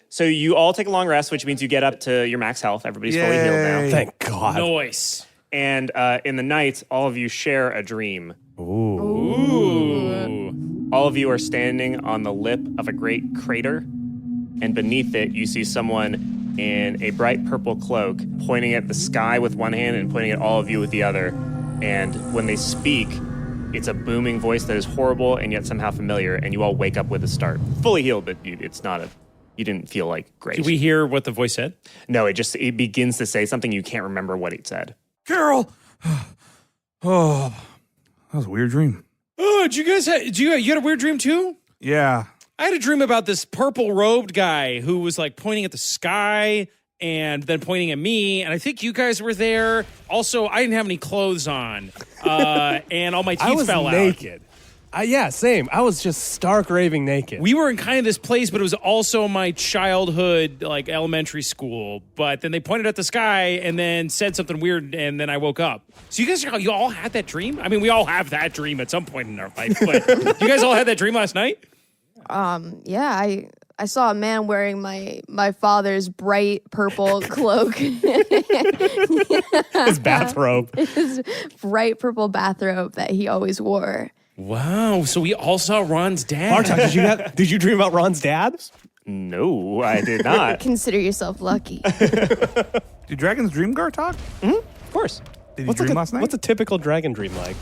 So you all take a long rest, which means you get up to your max health. Everybody's fully healed now. Thank God. Noise. And in the night, all of you share a dream. Ooh. All of you are standing on the lip of a great crater, and beneath it, you see someone in a bright purple cloak pointing at the sky with one hand and pointing at all of you with the other. And when they speak, it's a booming voice that is horrible and yet somehow familiar, and you all wake up with a start. Fully healed, but it's not a... You didn't feel like great. Did we hear what the voice said? No, it begins to say something. You can't remember what it said. Carol! Oh, that was a weird dream. Oh, did you guys you had a weird dream too? Yeah. I had a dream about this purple robed guy who was like pointing at the sky and then pointing at me, and I think you guys were there. Also, I didn't have any clothes on, and all my teeth fell out. I was naked. Yeah, same. I was just stark raving naked. We were in kind of this place, but it was also my childhood, like elementary school. But then they pointed at the sky and then said something weird, and then I woke up. So you all had that dream? I mean, we all have that dream at some point in our life, but you guys all had that dream last night? Yeah, I saw a man wearing my father's bright purple cloak. His bathrobe. His bright purple bathrobe that he always wore. Wow, so we all saw Ron's dad. Bartok, did you dream about Ron's dad? No, I did not. Consider yourself lucky. Do dragons dream Gartok? Of course. Did you dream last night? What's a typical dragon dream like?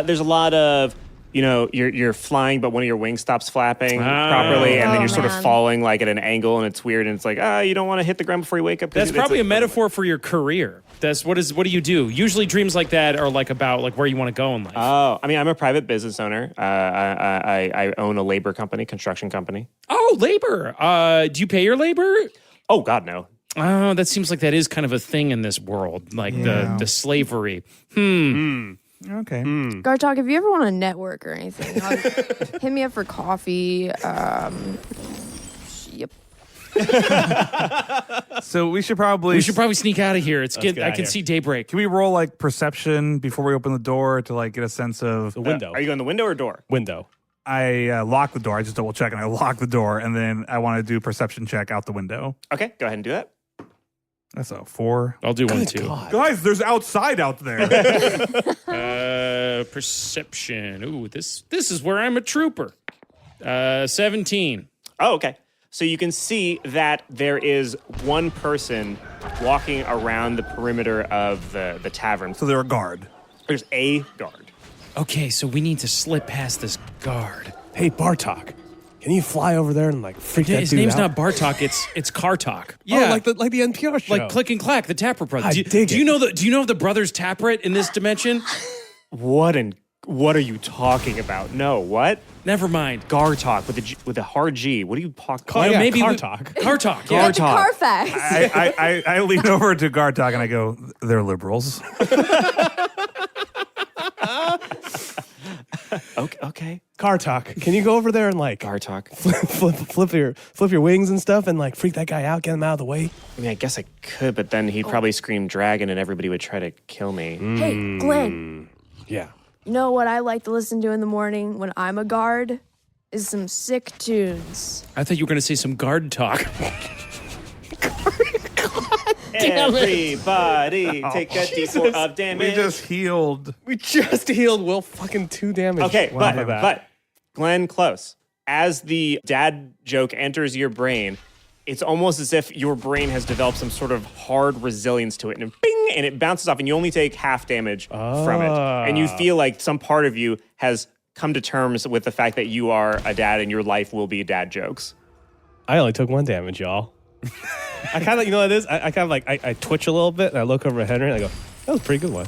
There's a lot of, you're flying, but one of your wings stops flapping properly, and then you're sort of falling like at an angle, and it's weird, and it's like, you don't want to hit the ground before you wake up. That's probably a metaphor for your career. What do you do? Usually dreams like that are like about like where you want to go in life. Oh, I mean, I'm a private business owner. I own a labor company, construction company. Oh, labor. Do you pay your labor? Oh, God, no. Oh, that seems like that is kind of a thing in this world, like the slavery. Okay. Gartok, if you ever want to network or anything, hit me up for coffee. Yep. So we should probably sneak out of here. I can see daybreak. Can we roll like perception before we open the door to like get a sense of The window. Are you going the window or door? Window. I lock the door. I just double check and I lock the door, and then I want to do a perception check out the window. Okay, go ahead and do that. That's a 4. I'll do one too. God. Guys, there's outside out there. Perception. Ooh, this is where I'm a trooper. 17. Oh, okay. So you can see that there is one person walking around the perimeter of the tavern. So they're a guard. There's a guard. Okay, so we need to slip past this guard. Hey, Bartok, can you fly over there and like freak that His dude name's out? not Bartok. It's Kartok. Yeah, like the NPR show. like Click and Clack, the Tapper brothers. I Do dig you it. know the brothers Taprit in this dimension? What are you talking about? No, what? Never mind. Gartok with a hard G. What are you talking Oh, about? yeah, maybe Kartok. Kartok. Gar- Yeah. Like the Gartok. Carfax. I lean over to Gartok and I go, they're liberals. Okay. Kartok, can you go over there and like Gartok. flip your wings and stuff and like freak that guy out, get him out of the way? I mean, I guess I could, but then he'd probably scream dragon and everybody would try to kill me. Hey, Glenn, Yeah. you know what I like to listen to in the morning when I'm a guard? Is some sick tunes. I thought you were going to say some guard talk. Everybody take a D4 of We damage. just healed. We just healed Will fucking 2 damage. Okay, Wow, for that. but Glenn, close. As the dad joke enters your brain, it's almost as if your brain has developed some sort of hard resilience to it, and bing, and it bounces off, and you only take half damage from it. And you feel like some part of you has come to terms with the fact that you are a dad and your life will be dad jokes. I only took 1 damage, y'all. I kind of, you know what it is? I kind of like, I twitch a little bit and I look over at Henry and I go, that was a pretty good one.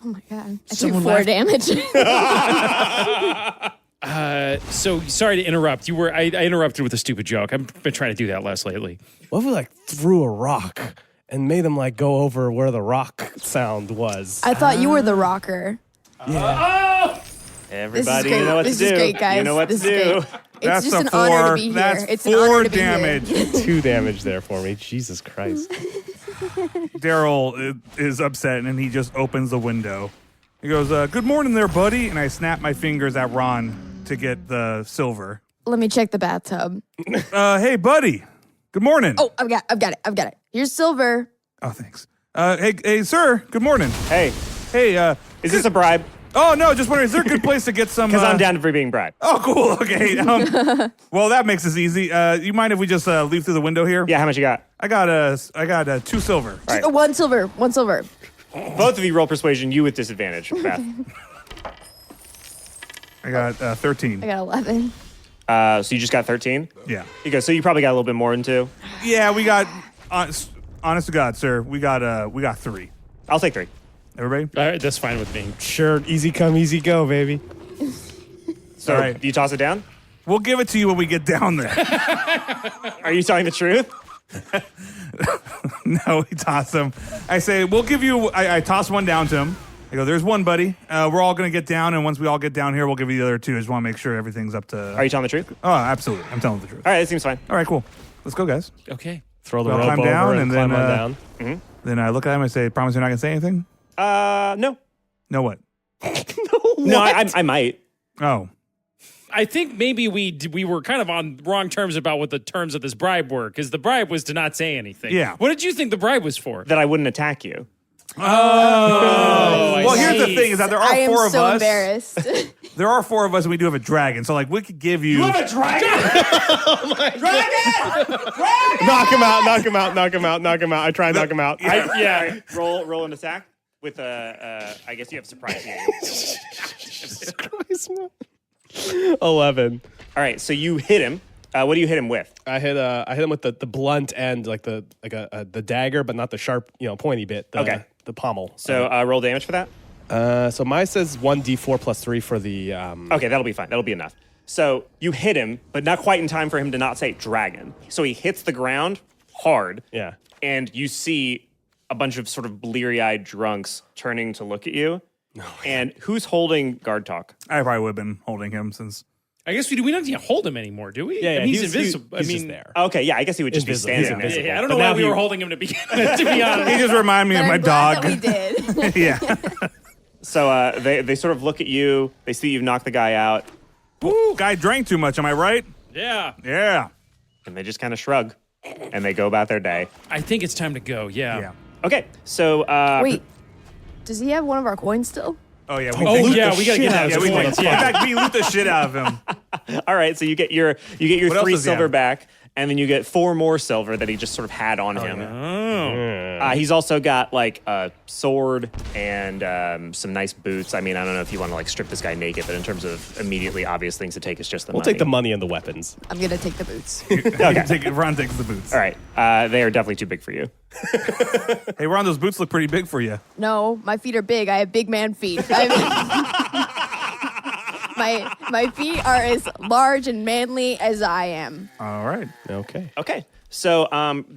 Oh my god. I Someone took 4 damage. So sorry to interrupt. I interrupted with a stupid joke. I've been trying to do that less lately. What if we like threw a rock and made him like go over where the rock sound was? I thought you were the rocker. Everybody, great. you know what This to is do. great, guys. You know what This to is do. great. It's That's just a an 4. honor to be here. That's It's an 4 honor to be damage. here. 2 damage there for me. Jesus Christ. Daryl is upset and he just opens the window. He goes, good morning there, buddy. And I snap my fingers at Ron to get the silver. Let me check the bathtub. Hey, buddy. Good morning. Oh, I've got it. Here's silver. Oh, thanks. Hey, sir. Good morning. Hey, Hey, is this a bribe? oh, no, just wondering, is there a good place to get some... Because I'm down for being bribed. Oh, cool. Okay. Well, that makes this easy. You mind if we just leave through the window here? Yeah, how much you got? I got 2 silver. All right. One silver. Both of you roll persuasion, you with disadvantage, Beth. I got 13. I got 11. So you just got 13? Yeah. You go, so you probably got a little bit more than 2. Yeah, we got... honest to God, sir, we got 3. I'll take 3. Everybody? All right, that's fine with me. Sure, easy come, easy go, baby. So All right. do you toss it down? We'll give it to you when we get down there. Are you telling the truth? No, we toss them. I say, we'll give you... I toss one down to him. I go, there's one, buddy. We're all going to get down, and once we all get down here, we'll give you the other 2. I just want to make sure everything's up to... Are you telling the truth? Oh, absolutely. I'm telling the truth. All right, that seems fine. All right, cool. Let's go, guys. Okay. Throw the Well, rope climb over down and and climb then, on down. Then I look at him and I say, promise you're not going to say anything? No. No what? No, I might. Oh. I think maybe we were kind of on wrong terms about what the terms of this bribe were, because the bribe was to not say anything. Yeah. What did you think the bribe was for? That I wouldn't attack you. Oh, I Well, here's the see. thing is that there I are am 4 of so us. embarrassed. There are 4 of us and we do have a dragon. So, like, we could give you... a dragon? Knock him out, knock him out, knock him out, knock him out. I try and knock him out. Yeah. Roll an attack with I guess you have surprise here. Jesus Christ, man. 11. All right, so you hit him. What do you hit him with? I hit him with the blunt end, like the dagger, but not the sharp, pointy bit. Okay. The pommel. So roll damage for that. So mine says 1d4 plus 3 for the. Okay, that'll be fine. That'll be enough. So you hit him, but not quite in time for him to not say dragon. So he hits the ground hard. Yeah. And you see a bunch of sort of bleary-eyed drunks turning to look at you. And who's holding guard talk? I probably would have been holding him since... I guess we don't need to hold him anymore, do we? Yeah, I mean, he's he's invisible. He's I just mean, there. Okay, yeah, I guess he would just Invisible. be standing Yeah. there. yeah, I don't But know why now we he- were holding him to begin. To be honest, He just reminded me But of my I'm glad dog. that we did. Yeah. So they sort of look at you. They see you've knocked the guy out. Woo, guy drank too much, am I right? yeah. Yeah. And they just kind of shrug. And they go about their day. I think it's time to go. Yeah. Yeah. Okay, so... Wait, does he have one of our coins still? Oh, yeah. Oh yeah, we gotta get Yeah, that. we, Coins, in yeah. fact, we loot the shit out of him. All right, so you get your What else 3 does he silver have? back, and then you get 4 more silver that he just sort of had on him. Oh. He's also got like a sword and some nice boots. I mean, I don't know if you want to like strip this guy naked, but in terms of immediately obvious things to take, it's just the We'll money. take the money and the weapons. I'm gonna take the boots. Ron takes the boots. All right, they are definitely too big for you. Hey, Ron, those boots look pretty big for you. No, my feet are big. I have big man feet. My feet are as large and manly as I am. All right. Okay. Okay, so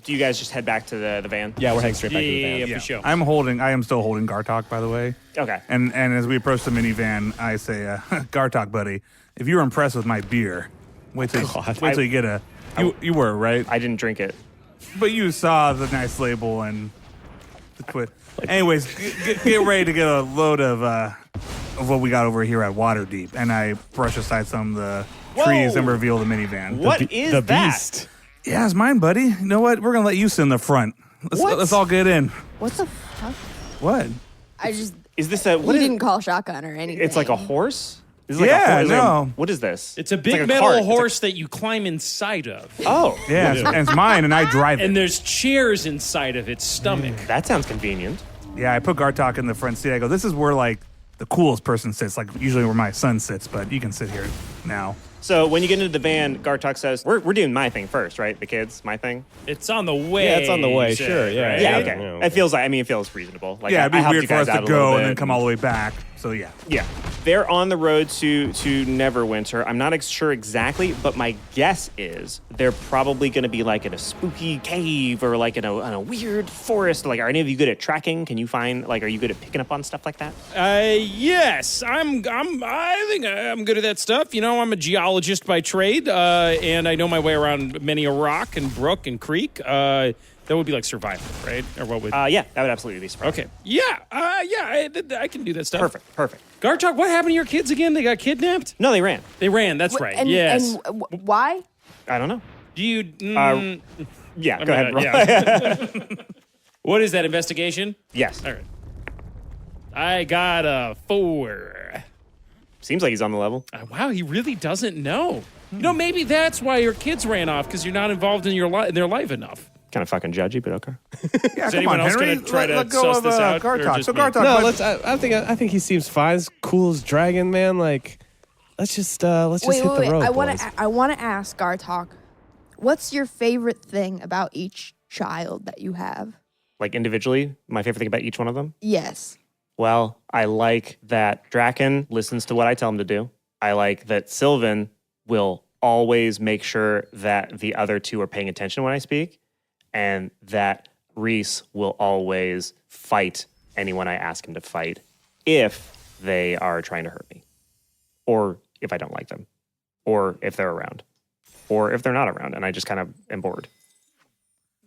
do you guys just head back to the van? Yeah, we're heading straight back to the Yeah, van. for sure. I am still holding Gartok, by the way. Okay. And as we approach the minivan, I say, Gartok, buddy, if you were impressed with my beer, wait till you get a... You were, right? I didn't drink it. But you saw the nice label and the quit. Anyways, get ready to get a load of what we got over here at Waterdeep. And I brush aside some of the trees and reveal the minivan. What is The that? beast. Yeah, it's mine, buddy. You know what? We're going to let you sit in the front. Let's all get in. What the fuck? What? I just Is this a... he What is, didn't call shotgun or anything. it's like a horse? Is it Yeah, like a horse? no. What is this? It's a big like a metal cart. It's horse that you climb inside of. Oh. Yeah, it's mine, and I drive it. And there's chairs inside of its stomach. That sounds convenient. Yeah, I put Gartok in the front seat. I go, this is where, like, the coolest person sits, like usually where my son sits, but you can sit here now. So when you get into the van, Gartok says, we're doing my thing first, right? The kids, my thing? It's on the way. Yeah, it's on the way, you said, sure, yeah. right? Yeah, okay. Yeah, okay. It feels like, it feels reasonable. Like, Yeah, it'd I be helped weird you for guys us out to a little go and bit then come all the way back. So, yeah. Yeah. They're on the road to Neverwinter. I'm not sure exactly, but my guess is they're probably going to be like in a spooky cave or like in a weird forest. Like, are any of you good at tracking? Can you find, like, are you good at picking up on stuff like that? Yes, I think I'm good at that stuff. You know, I'm a geologist by trade, and I know my way around many a rock and brook and creek. That would be like survival, right? Or what would? Yeah, that would absolutely be surprising. Okay. Yeah. I can do that stuff. Perfect. Gartok, what happened to your kids again? They got kidnapped? No, they ran. They ran. That's right. And, yes. And why? I don't know. Do you? Yeah, go ahead. Roll. Yeah. What is that, investigation? Yes. All right. I got a 4. Seems like he's on the level. Wow, he really doesn't know. You know, maybe that's why your kids ran off, because you're not involved in their life enough. Kind of fucking judgy, but okay. Yeah, Is come anyone on, else Henry. going to try to let go suss of this out? or Gartok. just So me? Gartok. No, let's- I think he seems fine. He's cool as dragon, man. Like, let's just hit the road, boys. I want to ask Gartok, what's your favorite thing about each child that you have? Like individually, my favorite thing about each one of them? Yes. Well, I like that Draken listens to what I tell him to do. I like that Sylvan will always make sure that the other two are paying attention when I speak, and that Reese will always fight anyone I ask him to fight if they are trying to hurt me, or if I don't like them, or if they're around, or if they're not around and I just kind of am bored.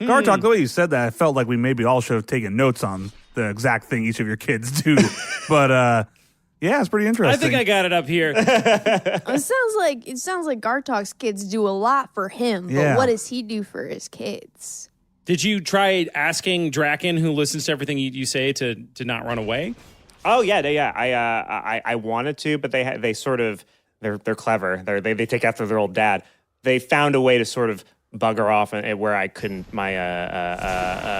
Gartok, the way you said that, I felt like we maybe all should have taken notes on the exact thing each of your kids do. But yeah, it's pretty interesting. I think I got it up here. It sounds like Gartok's kids do a lot for him, but Yeah. what does he do for his kids? Did you try asking Draken, who listens to everything you say, to not run away? Oh yeah. I wanted to, but they sort of they're clever. They take after their old dad. They found a way to sort of bugger off and where I couldn't.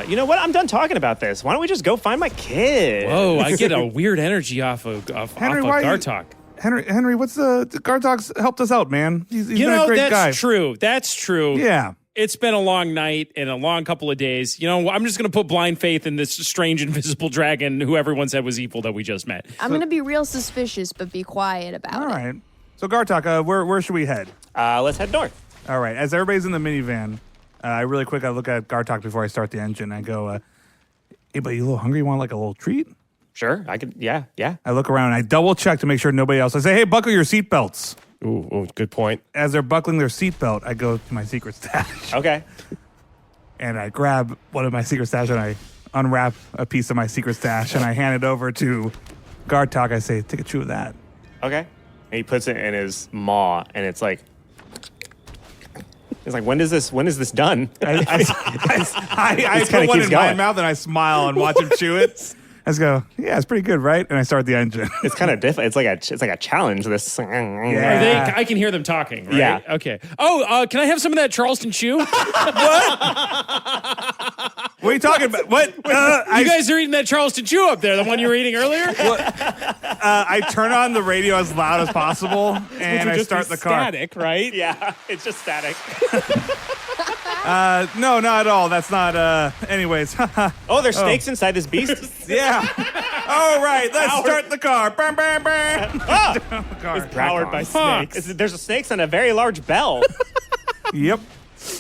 You know what? I'm done talking about this. Why don't we just go find my kid? Whoa, I get a weird energy off of Henry, why you- Gartok. Henry, what's the Gartok's helped us out, man. He's You been a know, great that's guy. true. That's true. Yeah. It's been a long night and a long couple of days. You know, I'm just going to put blind faith in this strange invisible dragon who everyone said was evil that we just met. I'm going to be real suspicious, but be quiet about All it. right. So Gartok, where should we head? Let's head north. All right. As everybody's in the minivan, I really quick I look at Gartok before I start the engine. I go, "Hey, buddy, you a little hungry? You want like a little treat?" Sure, I could. Yeah. I look around and I double check to make sure nobody else. I say, "Hey, buckle your seatbelts." Ooh, good point. As they're buckling their seatbelt, I go to my secret stash Okay. and I grab one of my secret stash and I unwrap a piece of my secret stash and I hand it over to Gartok. I say, "Take a chew of that." Okay. And he puts it in his maw, and it's like. It's like, when is this done? I This put kinda one keeps in my going. mouth and I smile and watch him chew it. I just go, "Yeah, it's pretty good, right?" And I start the engine. It's kind of different. It's like a challenge. This. Yeah. I can hear them talking, right? Yeah. Okay. Oh, can I have some of that Charleston chew? What are you talking about? What? You guys are eating that Charleston chew up there, the one you were eating earlier? I turn on the radio as loud as possible and I start the car. Static, right? Yeah, it's just static. No, not at all. That's not. Anyways, Oh, there's snakes inside this beast. yeah. All right, let's start the car. Bam, bam, bam. Car. Powered by snakes. There's a snakes and a very large bell. Yep.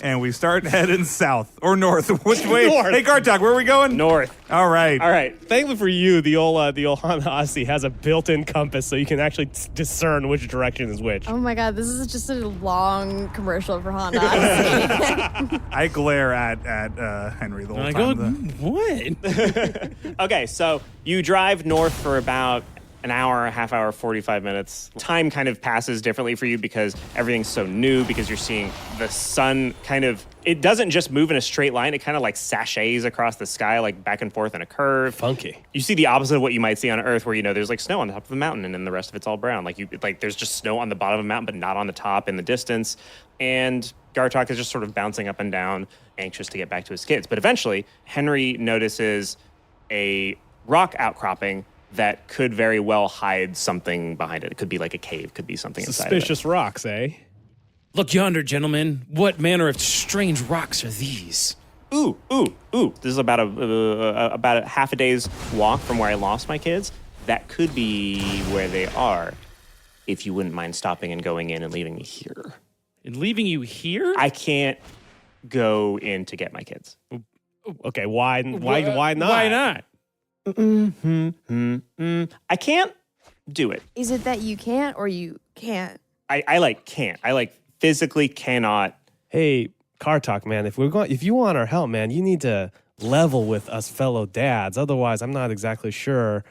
And we start heading south or north. Which way? North. Hey, Gartok, where are we going? North. All right. All right. Thankfully for you, the old Honda Odyssey has a built-in compass, so you can actually discern which direction is which. Oh my god, this is just a long commercial for Honda Odyssey. I glare at Henry the whole And I go, time. what? Okay, so you drive north for about an hour, a half hour, 45 minutes. Time kind of passes differently for you because everything's so new, because you're seeing the sun it doesn't just move in a straight line. It kind of like sachets across the sky, like back and forth in a curve. Funky. You see the opposite of what you might see on Earth, where, there's like snow on the top of a mountain and then the rest of it's all brown. Like there's just snow on the bottom of a mountain, but not on the top in the distance. And Gartok is just sort of bouncing up and down, anxious to get back to his kids. But eventually, Henry notices a rock outcropping that could very well hide something behind it. It could be like a cave, could be something inside of it. Suspicious rocks, eh? Look yonder, gentlemen. What manner of strange rocks are these? Ooh. This is about a half a day's walk from where I lost my kids. That could be where they are, if you wouldn't mind stopping and going in and leaving me here. And leaving you here? I can't go in to get my kids. Okay, why not? Why not? I can't do it. Is it that you can't or you can't? I can't. I physically cannot. Hey, Car Talk, man, if you want our help, man, you need to level with us fellow dads. Otherwise, I'm not exactly sure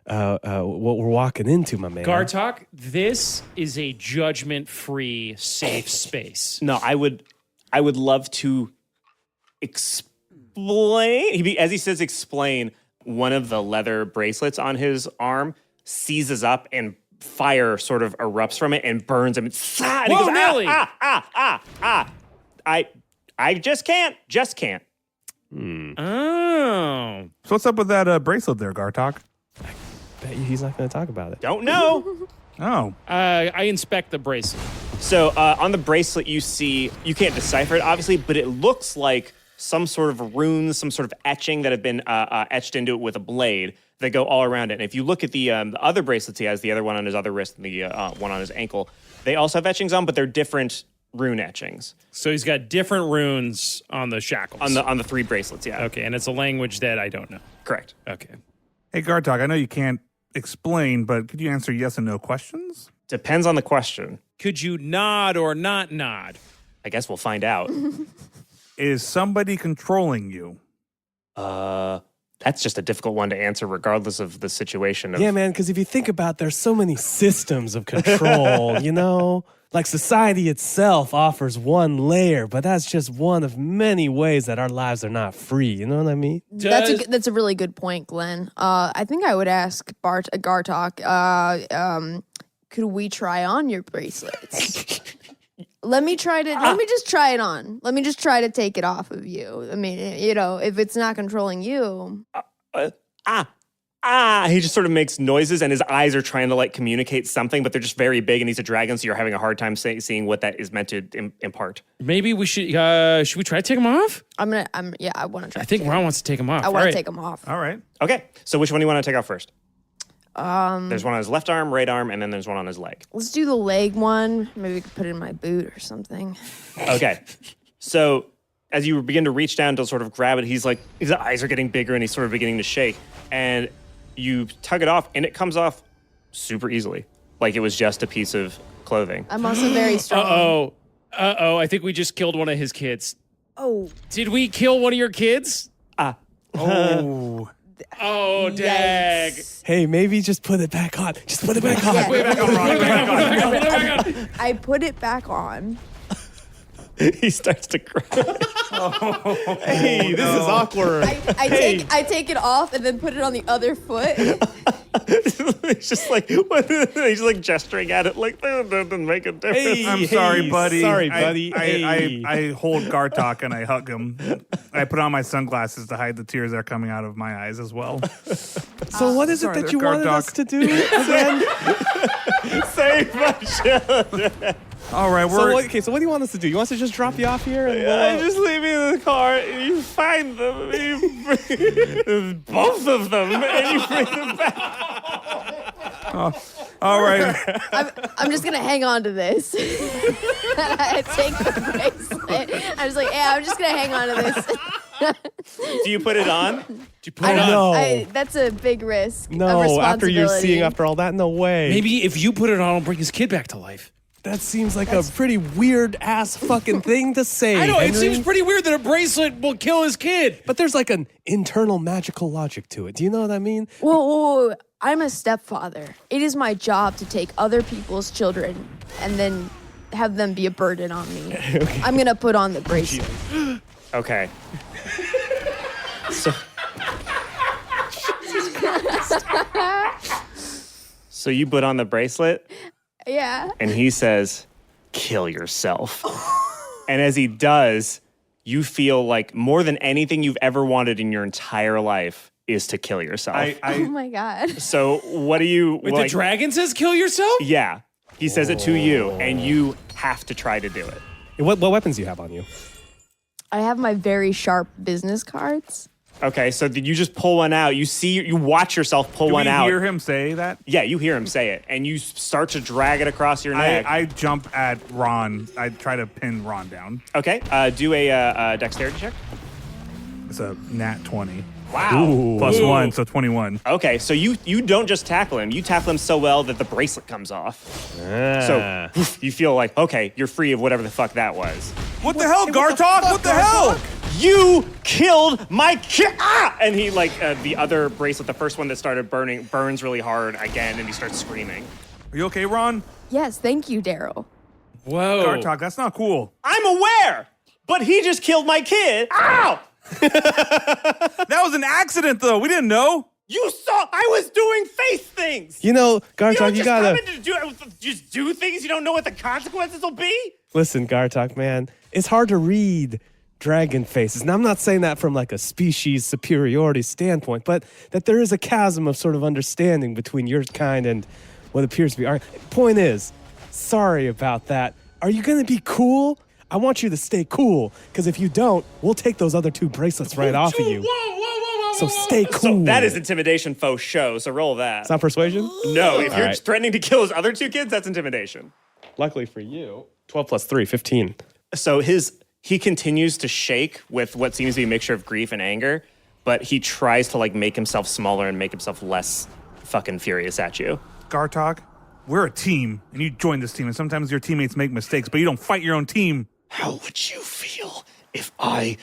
what we're walking into, my man. Gartok, this is a judgment-free, safe space. No, I would love to explain. As he says explain, one of the leather bracelets on his arm seizes up and fire sort of erupts from it and burns him. And he Whoa, goes, Nelly! I just can't. Oh. So what's up with that bracelet there, Gartok? Bet you he's not going to talk about it. Don't know. Oh. I inspect the bracelet. So on the bracelet, you can't decipher it, obviously, but it looks like some sort of runes, some sort of etching that have been etched into it with a blade that go all around it. And if you look at the other bracelets he has, the other one on his other wrist and the one on his ankle, they also have etchings on, but they're different rune etchings. So he's got different runes on the shackles. On the 3 bracelets, yeah. Okay, and it's a language that I don't know. Correct. Okay. Hey, Gartok, I know you can't explain, but could you answer yes and no questions? Depends on the question. Could you nod or not nod? I guess we'll find out. Is somebody controlling you? That's just a difficult one to answer regardless of the situation. Yeah, man, because if you think about there's so many systems of control, you know? Like society itself offers one layer, but that's just one of many ways that our lives are not free. You know what I mean? That's a really good point, Glenn. I think I would ask Gartok, could we try on your bracelets? Let me just try it on. Let me just try to take it off of you. I mean, if it's not controlling you. He just sort of makes noises and his eyes are trying to like communicate something, but they're just very big and he's a dragon, so you're having a hard time seeing what that is meant to impart. Maybe we should we try to take him off? I want to try. I think Ron wants to take him off. I want to take him off. All right. Okay, so which one do you want to take off first? There's one on his left arm, right arm, and then there's one on his leg. Let's do the leg one. Maybe we could put it in my boot or something. Okay, so as you begin to reach down to sort of grab it, he's like, his eyes are getting bigger and he's sort of beginning to shake. And you tug it off and it comes off super easily. Like it was just a piece of clothing. I'm also very strong. Uh-oh, I think we just killed one of his kids. Oh. Did we kill one of your kids? Oh. Oh, dag. Yikes. Hey, maybe just put it back on. Just put it back on. Yeah. Put it back on. I put it back on. He starts to cry. Hey, this is awkward. I take it off and then put it on the other foot. He's just like, he's like gesturing at it like, that doesn't make a difference. Hey, I'm sorry, buddy. Sorry, buddy. I hold Gartok and I hug him. I put on my sunglasses to hide the tears that are coming out of my eyes as well. So what is it sorry, that you guard wanted dog. us to do again? Save my children. All right, So what do you want us to do? You want us to just drop you off here? And Just leave me in the car and you find them. And you bring both of them and you bring them back. all right. I'm just gonna hang on to this. I take the bracelet. I was like, yeah, I'm just gonna hang on to this. Do you put it on? No. That's a big risk. No, after you're seeing after all that, no way. Maybe if you put it on, I'll bring his kid back to life. That seems like a pretty weird ass fucking thing to say. I know, it Henry. seems pretty weird that a bracelet will kill his kid. But there's like an internal magical logic to it. Do you know what I mean? Whoa, I'm a stepfather. It is my job to take other people's children and then have them be a burden on me. Okay. I'm gonna put on the bracelet. Okay. So you put on the bracelet? Yeah. And he says, kill yourself. And as he does, you feel like more than anything you've ever wanted in your entire life is to kill yourself. Oh my god. So what do you... Wait, the dragon says kill yourself? Yeah. He says it to you, and you have to try to do it. What weapons do you have on you? I have my very sharp business cards. Okay, so did you just pull one out? You watch yourself pull one out. Do you hear him say that? Yeah, you hear him say it, and you start to drag it across your neck. I jump at Ron. I try to pin Ron down. Okay, do a dexterity check. It's a nat 20. Wow. Plus 1, so 21. Okay, so you don't just tackle him. You tackle him so well that the bracelet comes off. So you feel like, okay, you're free of whatever the fuck that was. What the hell, Gartok? What the hell? You killed my kid! Ah! And he, the other bracelet, the first one that started burning, burns really hard again, and he starts screaming. Are you okay, Ron? Yes, thank you, Daryl. Whoa. Gartok, that's not cool. I'm aware! but he just killed my kid. Ow! That was an accident, though. We didn't know. You saw I was doing face things. You know, You Gartok, don't you just gotta come in to just do things you don't know what the consequences will be? listen, Gartok, man. It's hard to read dragon faces. Now, I'm not saying that from like a species superiority standpoint, but that there is a chasm of sort of understanding between your kind and what appears to be our. Point is, sorry about that. Are you gonna be cool? I want you to stay cool, because if you don't, we'll take those other 2 bracelets right off of you. So stay cool. So that is intimidation faux show, so roll that. It's not persuasion? No, if you're right. threatening to kill his other 2 kids, that's intimidation. Luckily for you, 12 plus 3, 15. So he continues to shake with what seems to be a mixture of grief and anger, but he tries to like make himself smaller and make himself less fucking furious at you. Gartok, we're a team, and you joined this team, and sometimes your teammates make mistakes, but you don't fight your own team. How would you feel if I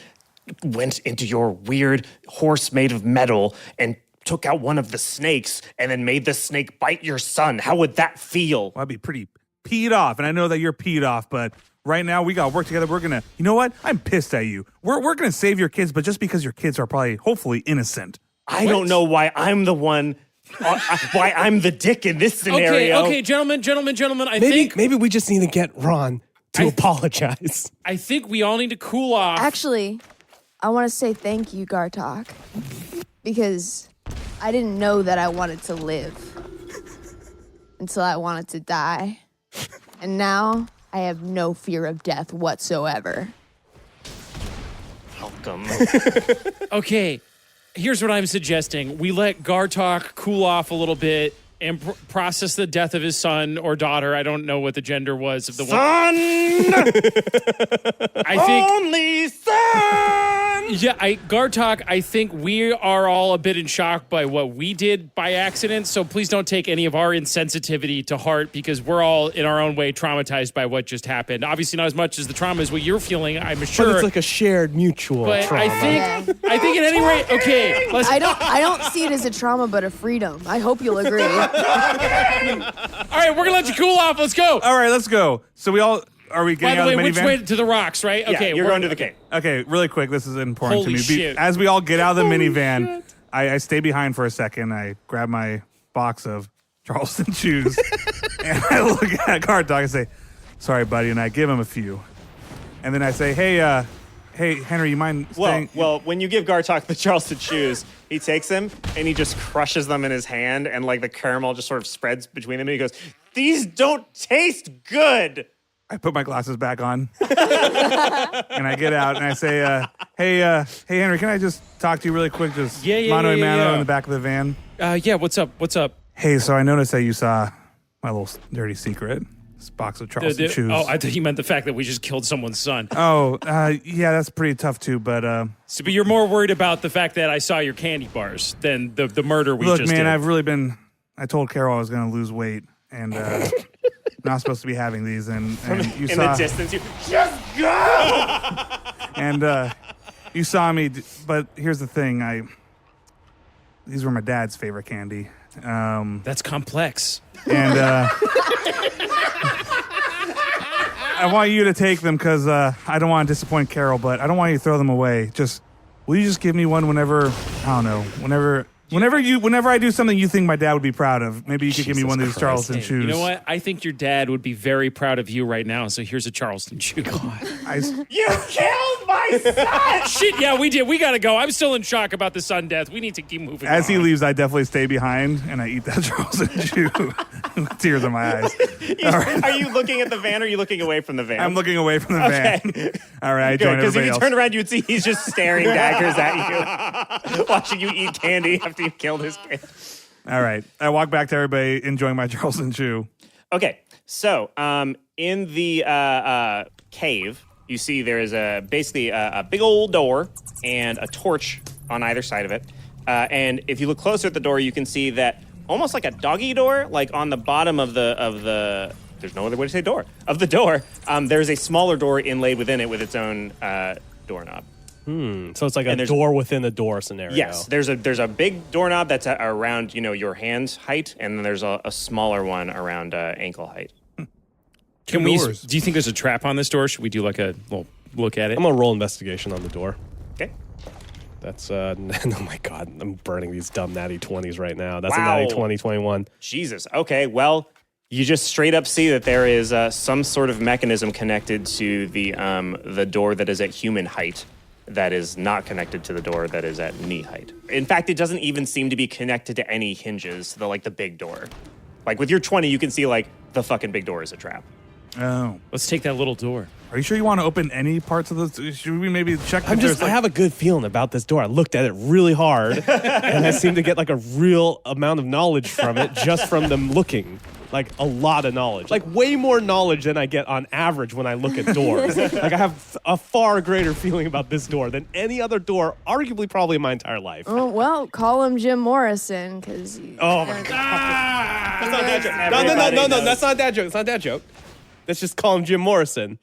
went into your weird horse made of metal and took out one of the snakes and then made the snake bite your son? How would that feel? Well, I'd be pretty peed off, and I know that you're peed off, but right now we got to work together. We're going to, you know what? I'm pissed at you. We're going to save your kids, but just because your kids are probably, hopefully, innocent. I don't know why I'm the one, why I'm the dick in this scenario. Okay, gentlemen. I think Maybe we just need to get Ron to apologize. I think we all need to cool off. Actually, I want to say thank you, Gartok, because I didn't know that I wanted to live until I wanted to die. And now I have no fear of death whatsoever. Welcome. Okay, here's what I'm suggesting. We let Gartok cool off a little bit and process the death of his son or daughter. I don't know what the gender was of the one. Son! I think Only son! Yeah, Gartok, I think we are all a bit in shock by what we did by accident, so please don't take any of our insensitivity to heart, because we're all in our own way traumatized by what just happened. Obviously not as much as the trauma is what you're feeling, I'm sure. But it's like a shared mutual but trauma. I think at any rate, okay, let's I don't see it as a trauma, but a freedom. I hope you'll agree. all right, we're gonna let you cool off. Let's go. All right, let's go. So are we By getting the out way, of the which minivan? way to the rocks, right? Yeah, Okay, you're we're going to the cave. Okay, really quick, this is important Holy to me. shit. As we all get out of the minivan, I stay behind for a second. I grab my box of Charleston chews, and I look at Gartok and say, "Sorry, buddy," and I give him a few. And then I say, "Hey, Henry, you mind staying?" Well, when you give Gartok the Charleston shoes, he takes them and he just crushes them in his hand, and like the caramel just sort of spreads between them. And he goes, "These don't taste good." I put my glasses back on, and I get out and I say, "Hey, Henry, can I just talk to you really quick? Just mano a mano in the back of the van." Yeah, what's up? Hey, so I noticed that you saw my little dirty secret. This box of Charleston chews. Oh, I thought you meant the fact that we just killed someone's son. Oh, yeah, that's pretty tough too. But But you're more worried about the fact that I saw your candy bars than the murder we look, just man, did. I've really been. I told Carol I was going to lose weight, and not supposed to be having these. And you In saw, the distance, you just go. and you saw me. But here's the thing: these were my dad's favorite candy. That's complex. And I want you to take them because I don't want to disappoint Carol, but I don't want you to throw them away. Will you just give me one whenever, I don't know, whenever I do something you think my dad would be proud of? Maybe you could give me one of these Charleston chews. You know what? I think your dad would be very proud of you right now. So here's a Charleston chew. You killed my son. Shit, yeah, we did. We gotta go. I'm still in shock about the son death. We need to keep moving. As he on. leaves, I definitely stay behind and I eat that Charleston chew with tears in my eyes. Are you looking at the van or are you looking away from the van? I'm looking away from the van. All right, I join Because if everybody you else. turn around, you'd see he's just staring daggers at you, watching you eat candy after you killed his kid. All right, I walk back to everybody enjoying my Charleston chew. Okay, so in the cave, you see there is basically a big old door and a torch on either side of it. And if you look closer at the door, you can see that almost like a doggy door, like on the bottom of the there's no other way to say door of the door. There's a smaller door inlaid within it with its own doorknob. So it's like a door within a door scenario. Yes, there's a big doorknob that's around your hand height, and then there's a smaller one around ankle height. Can we? doors. Do you think there's a trap on this door? Should we do like a little look at it. I'm gonna roll investigation on the door. Okay. That's oh my god, I'm burning these dumb natty 20s right now. That's Wow. a natty 2021. Jesus. Okay. Well, you just straight up see that there is some sort of mechanism connected to the door that is at human height that is not connected to the door that is at knee height. In fact, it doesn't even seem to be connected to any hinges, the big door. Like with your 20, you can see like the fucking big door is a trap. Oh. Let's take that little door. Are you sure you want to open any parts of this? Should we maybe check? I have a good feeling about this door. I looked at it really hard, and I seem to get like a real amount of knowledge from it just from them looking. Like a lot of knowledge, like way more knowledge than I get on average when I look at doors. Like I have a far greater feeling about this door than any other door, arguably probably in my entire life. Oh, well, call him Jim Morrison, because... Oh my god! That's not that joke. No, that's not that joke. It's not that joke. Let's just call him Jim Morrison.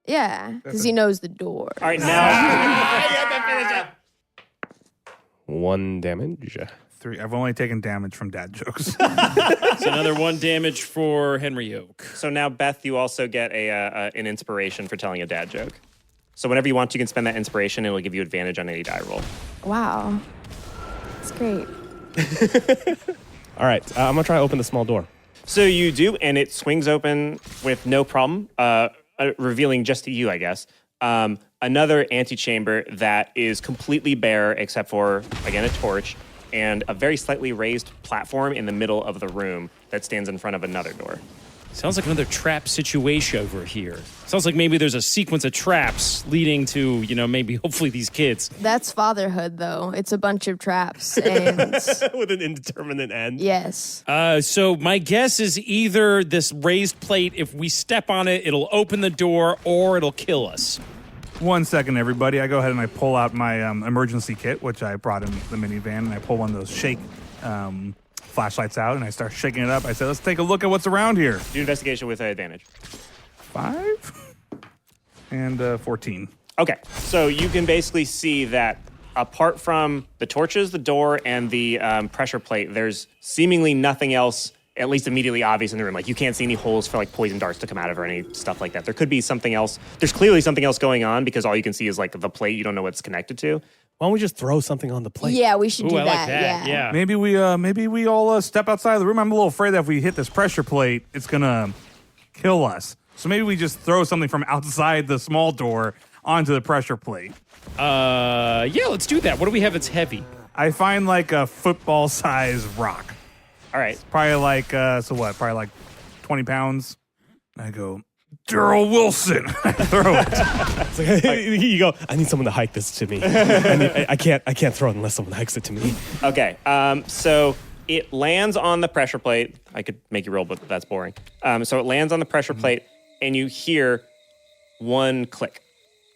Yeah, because he knows the door. All right, now. 1 damage. 3. I've only taken damage from dad jokes. It's another 1 damage for Henry Oak. So now, Beth, you also get an inspiration for telling a dad joke. So whenever you want, you can spend that inspiration, and it'll give you advantage on any die roll. Wow. That's great. All right, I'm gonna try to open the small door. So you do, and it swings open with no problem, revealing just to you, I guess, another antechamber that is completely bare except for, again, a torch and a very slightly raised platform in the middle of the room that stands in front of another door. Sounds like another trap situation over here. Sounds like maybe there's a sequence of traps leading to, maybe hopefully these kids. That's fatherhood, though. It's a bunch of traps, and... With an indeterminate end. yes. So my guess is either this raised plate, if we step on it, it'll open the door or it'll kill us. 1 second, everybody. I go ahead and I pull out my emergency kit, which I brought in the minivan, and I pull one of those shake flashlights out, and I start shaking it up. I said, let's take a look at what's around here. Do investigation with advantage. 5 and 14. Okay, so you can basically see that apart from the torches, the door, and the pressure plate, there's seemingly nothing else, at least immediately obvious in the room. Like, you can't see any holes for, like, poison darts to come out of or any stuff like that. There could be something else. There's clearly something else going on because all you can see is, like, the plate. You don't know what it's connected to. Why don't we just throw something on the plate? Yeah, we should do I that. like that. Yeah. Maybe we all step outside of the room. I'm a little afraid that if we hit this pressure plate, it's gonna kill us. So maybe we just throw something from outside the small door onto the pressure plate. Yeah, let's do that. What do we have that's heavy? I find like a football-sized rock. All right. Probably like, Probably like 20 pounds. I go, Daryl Wilson. I throw it. It's like, you go, I need someone to hike this to me. I can't throw it unless someone hikes it to me. Okay, so it lands on the pressure plate. I could make you roll, but that's boring. So it lands on the pressure plate, and you hear one click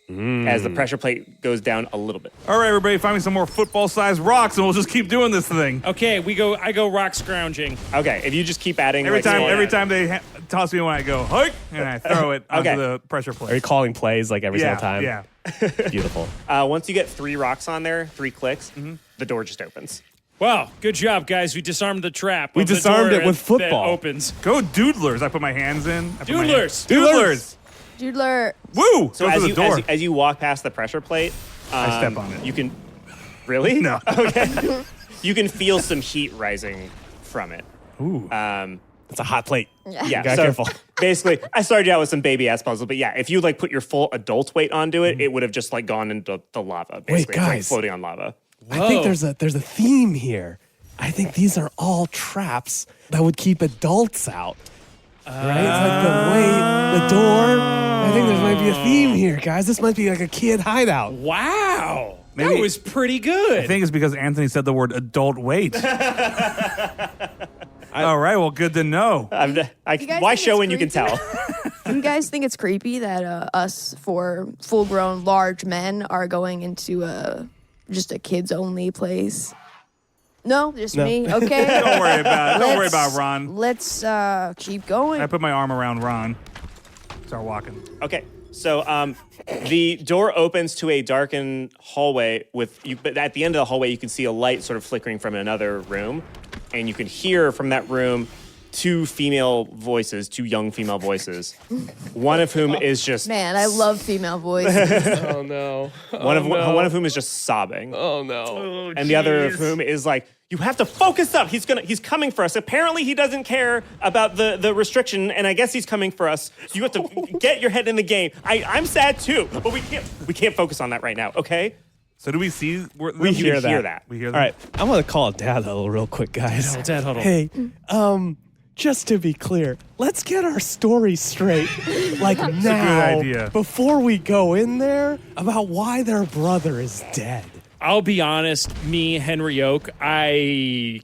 as the pressure plate goes down a little bit. All right, everybody, find me some more football-sized rocks, and we'll just keep doing this thing. Okay, I go rock scrounging. Okay, if you just keep adding... Every like, time they toss me one, I go, hike, and I throw it onto the pressure plate. Are you calling plays like every single time? Yeah. Beautiful. Once you get 3 rocks on there, 3 clicks, the door just opens. Wow, good job, guys. We disarmed the trap. We of the disarmed door it with that football. opens. Go Doodlers. I put my hands in. Doodlers. Doodlers. Doodler. Woo! So Go as to you, the door. as you walk past the pressure plate... I step on it. You can... Really? No. Okay. You can feel some heat rising from it. Ooh. It's a hot plate. Yeah, Gotta so careful. basically, I started you out with some baby ass puzzles, but yeah, if you like put your full adult weight onto it, it would have just like gone into the lava. Basically. Wait, It's like guys. floating on lava. I think there's a theme here. I think these are all traps that would keep adults out. Right? It's like the door. I think there might be a theme here, guys. This might be like a kid hideout. Wow. Maybe- That was pretty good. I think it's because Anthony said the word adult weight. All right, well, good to know. guys Why think show it's when you can creepy? tell? Do you guys think it's creepy that us, for full-grown large men, are going into just a kids-only place? No, just No. me. Okay. Don't worry about it. Don't worry Let's- about Ron. Let's keep going. I put my arm around Ron. Start walking. Okay, so the door opens to a darkened hallway but at the end of the hallway, you can see a light sort of flickering from another room, and you can hear from that room two young female voices, one of whom is just Man, I love female voices. Oh no. one of whom is just sobbing, Oh no. and the other of whom is like, you have to focus up. He's coming for us. Apparently, he doesn't care about the restriction, and I guess he's coming for us. So you have to get your head in the game. I'm sad too, but we can't focus on that right now. Okay. So do we see? We hear that. We hear All that. right, I want to call a dad huddle real quick, guys. Dad huddle. Hey, just to be clear, let's get our story straight, like now, idea. before we go in there, about why their brother is dead. I'll be honest, me, Henry Oak, I'm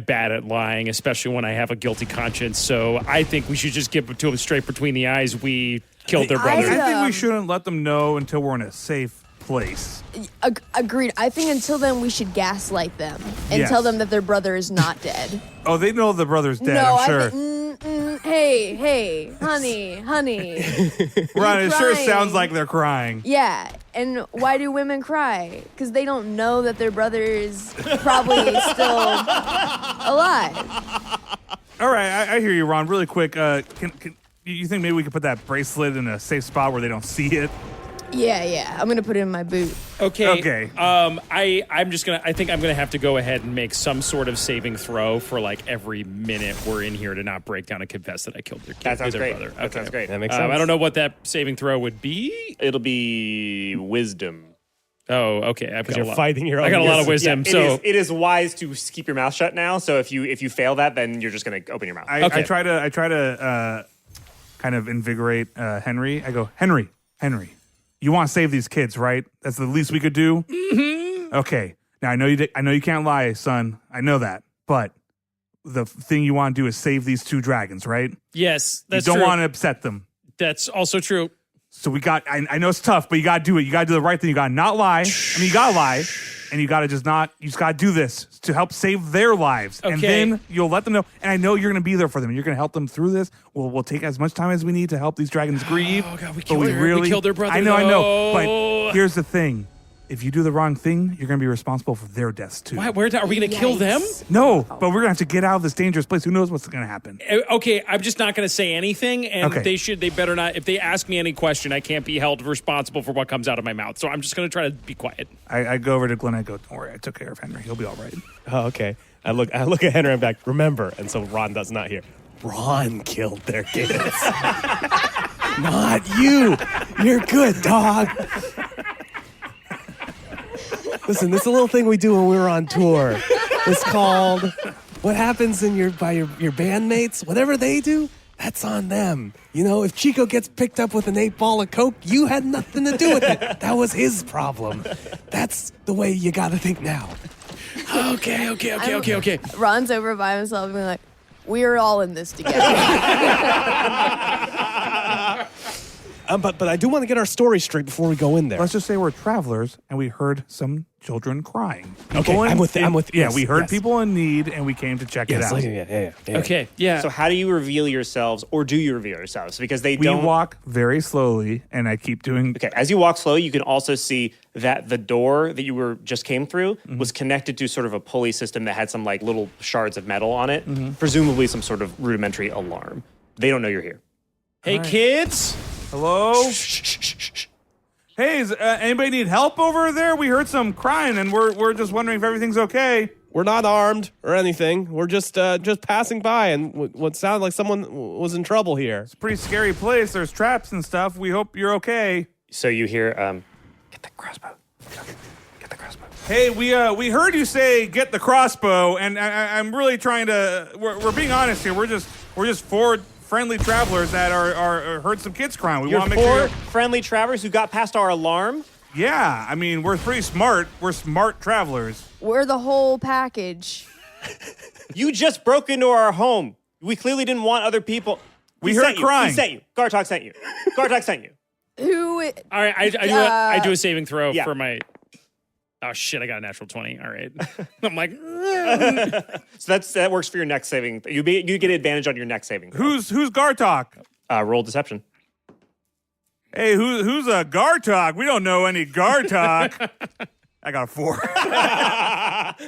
bad at lying, especially when I have a guilty conscience. So I think we should just give it to them straight between the eyes. We killed their brother. I think we shouldn't let them know until we're in a safe place. Agreed. I think until then we should gaslight them and Yes. tell them that their brother is not dead. Oh, they know the brother's dead, no, I'm sure. I think, hey, honey. Ron, it sure crying. sounds like they're crying. Yeah, and why do women cry? Because they don't know that their brother is probably still alive. All right, I hear you, Ron. Really quick, can you think maybe we could put that bracelet in a safe spot where they don't see it? Yeah. I'm gonna put it in my boot. Okay. I think I'm gonna have to go ahead and make some sort of saving throw for like every minute we're in here to not break down and confess that I killed their kid. That sounds their great. brother. That sounds great. That makes sense. I don't know what that saving throw would be. It'll be wisdom. Oh, okay. I've got You're a lot. fighting your own. I got a lot of wisdom. Yeah, it is wise to keep your mouth shut now. So if you fail that, then you're just gonna open your mouth. I try to kind of invigorate Henry. I go, Henry, you want to save these kids, right? That's the least we could do. Mm-hmm. Okay. Now I know you can't lie, son. I know that, but the thing you want to do is save these two dragons, right? Yes, You that's don't true. want to upset them. That's also true. So I know it's tough, but you got to do it. You got to do the right thing. You got to not lie. I mean, you got to lie. And you got to you just got to do this to help save their lives. And Okay. then you'll let them know. And I know you're going to be there for them. You're going to help them through this. We'll take as much time as we need to help these dragons grieve. Oh, God, we But killed killed their brother, I know. though. But here's the thing. If you do the wrong thing, you're going to be responsible for their deaths too. Why, are we going to kill them? No, but we're going to have to get out of this dangerous place. Who knows what's going to happen? Okay, I'm just not going to say anything, and Okay. they better not. If they ask me any question, I can't be held responsible for what comes out of my mouth. So I'm just going to try to be quiet. I go over to Glenn. I go, don't worry. I took care of Henry. He'll be all right. Oh, okay. I look at Henry and I'm like, remember. And so Ron does not hear. Ron killed their kids. Not you. You're good, dog. Listen, this is a little thing we do when we were on tour. It's called what happens in your bandmates, whatever they do, that's on them. You know, if Chico gets picked up with an 8-ball of Coke, you had nothing to do with it. That was his problem. That's the way you gotta think now. Okay. Ron's over by himself and being like, we're all in this together. But I do want to get our story straight before we go in there. Let's just say we're travelers and we heard some children crying. Okay, People I'm with Yeah, yes, we heard yes. people in need and we came to check it Yes, out. yeah. Okay, yeah. So how do you reveal yourselves, or do you reveal yourselves? Because they We don't walk very slowly and I keep doing. Okay, as you walk slow, you can also see that the door that you just came through was connected to sort of a pulley system that had some like little shards of metal on it, presumably some sort of rudimentary alarm. They don't know you're here. Hey, kids. Hello? Hey, anybody need help over there? We heard some crying and we're just wondering if everything's okay. We're not armed or anything. We're just passing by, and what sounded like someone was in trouble here. It's a pretty scary place. There's traps and stuff. We hope you're okay. So you hear, get the crossbow. Get the crossbow. Hey, we heard you say get the crossbow, and I'm really trying to. We're being honest here. We're just four friendly travelers that are heard some kids crying. We You're want to make four sure. friendly travelers who got past our alarm. Yeah, I mean we're pretty smart. We're smart travelers. We're the whole package. You just broke into our home. We clearly didn't want other people. We He heard sent you. crying. He sent you. Gartok sent you. Gartok sent you. Who? All right, I do a saving throw Yeah. for my. Oh shit! I got a natural 20. All right, I'm like, So that works for your next saving. You get advantage on your next saving. throw. Who's Gartok? Roll deception. Hey, who's a Gartok? We don't know any Gartok. I got a 4.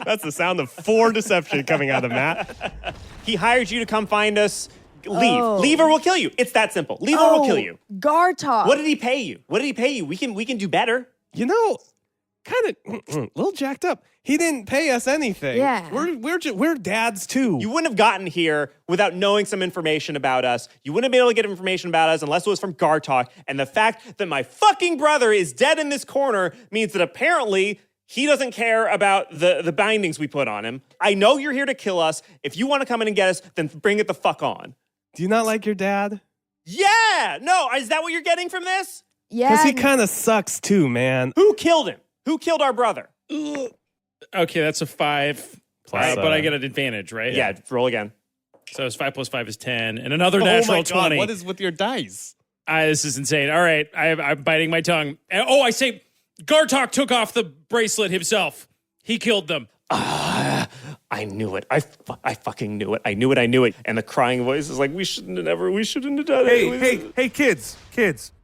That's the sound of 4 deception coming out of Matt. He hired you to come find us. Leave. Oh. Leave or we'll kill you. It's that simple. Leave or we'll kill you. Gartok. What did he pay you? What did he pay you? We can do better. You know, kind of a little jacked up. He didn't pay us anything. Yeah. We're dads too. You wouldn't have gotten here without knowing some information about us. You wouldn't have been able to get information about us unless it was from Gartok. And the fact that my fucking brother is dead in this corner means that apparently he doesn't care about the bindings we put on him. I know you're here to kill us. If you want to come in and get us, then bring it the fuck on. Do you not like your dad? Yeah! No, is that what you're getting from this? Yeah. Because he kind of sucks too, man. Who killed him? Who killed our brother? Okay, that's a 5. Plus, But I get an advantage, right? Yeah, roll again. So it's 5 plus 5 is 10, and another Oh natural my God, 20. what is with your dice? This is insane. All right, I'm biting my tongue. And, I say Gartok took off the bracelet himself. He killed them. I knew it. I fucking knew it. I knew it. And the crying voice is like, we shouldn't have done it. Hey, kids.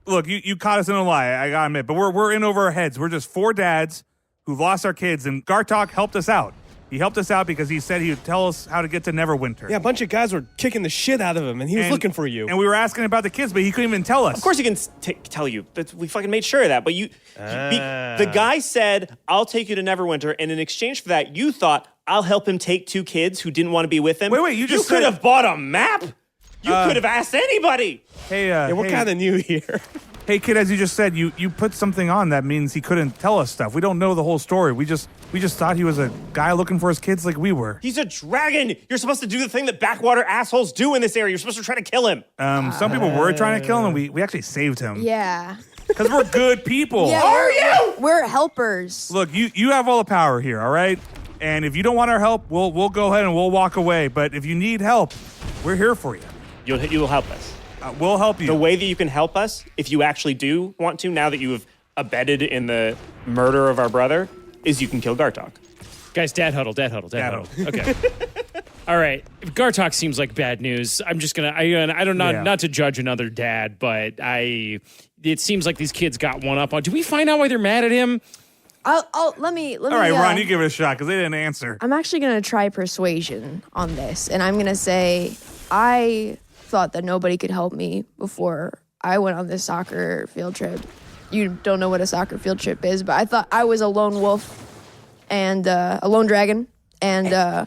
Look, you caught us in a lie. I gotta admit, but we're in over our heads. We're just 4 dads who lost our kids, and Gartok helped us out. He helped us out because he said he would tell us how to get to Neverwinter. Yeah, a bunch of guys were kicking the shit out of him, and he was looking for you. And we were asking about the kids, but he couldn't even tell us. Of course he can tell you. We fucking made sure of that. But the guy said, I'll take you to Neverwinter. And in exchange for that, you thought, I'll help him take 2 kids who didn't want to be with him. Wait, you just could said- have bought a map. You could have asked anybody. Hey, we're kind of new here. Hey, kid, as you just said, you put something on that means he couldn't tell us stuff. We don't know the whole story. We just thought he was a guy looking for his kids like we were. He's a dragon. You're supposed to do the thing that backwater assholes do in this area. You're supposed to try to kill him. Some people were trying to kill him, and we actually saved him. Yeah. Because we're good people. Yeah, we're helpers. Look, you have all the power here, all right? And if you don't want our help, we'll go ahead and we'll walk away. But if you need help, we're here for you. You'll help us. We'll help you. The way that you can help us, if you actually do want to, now that you have abetted in the murder of our brother, is you can kill Gartok. Guys, dad huddle. Okay. All right. If Gartok seems like bad news, I'm just gonna. I don't not to judge another dad, but it seems like these kids got one up on. Do we find out why they're mad at him? Let me. all right, Ron, you give it a shot because they didn't answer. I'm actually gonna try persuasion on this, and I'm gonna say I thought that nobody could help me before I went on this soccer field trip. You don't know what a soccer field trip is, but I thought I was a lone wolf and a lone dragon, and I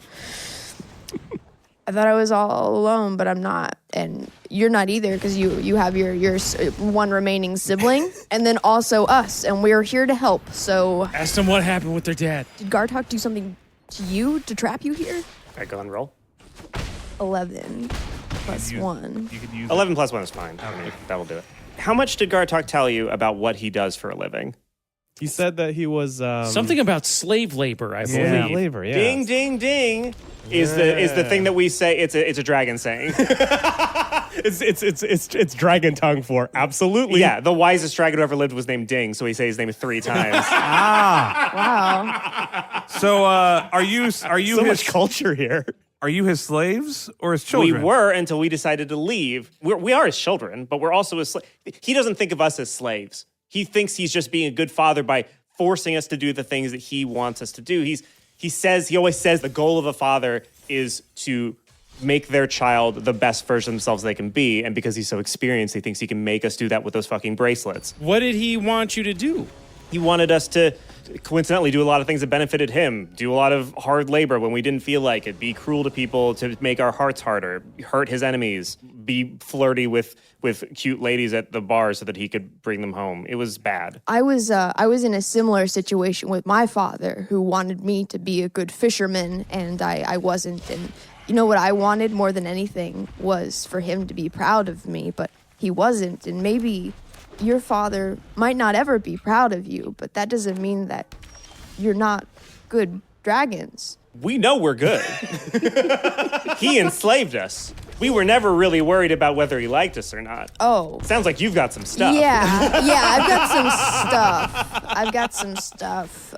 thought I was all alone, but I'm not, and you're not either because you have your one remaining sibling, and then also us, and we're here to help. So Ask them what happened with their dad. did Gartok do something to you to trap you here? All right, go and roll. 11 plus 1. You could use 11 plus 1 is fine. I mean, that will do it. How much did Gartok tell you about what he does for a living? He said that he was Something about slave labor, I believe. slave labor. Yeah. Ding, ding, ding is the thing that we say. It's a dragon saying. It's dragon tongue for absolutely. Yeah, the wisest dragon who ever lived was named Ding, so he says his name 3 times. Wow. So, are you So his much culture here. Are you his slaves or his We children? were until we decided to leave. We are his children, but we're also his slaves. He doesn't think of us as slaves. He thinks he's just being a good father by forcing us to do the things that he wants us to do. He always says the goal of a father is to make their child the best version of themselves they can be. And because he's so experienced, he thinks he can make us do that with those fucking bracelets. What did he want you to do? He wanted us to, coincidentally, do a lot of things that benefited him. Do a lot of hard labor when we didn't feel like it. Be cruel to people to make our hearts harder. Hurt his enemies. Be flirty with cute ladies at the bar so that he could bring them home. It was bad. I was in a similar situation with my father, who wanted me to be a good fisherman, and I wasn't. And you know what I wanted more than anything was for him to be proud of me, but he wasn't. And maybe your father might not ever be proud of you, but that doesn't mean that you're not good dragons. We know we're good. He enslaved us. We were never really worried about whether he liked us or not. Oh. Sounds like you've got some stuff. Yeah, I've got some stuff.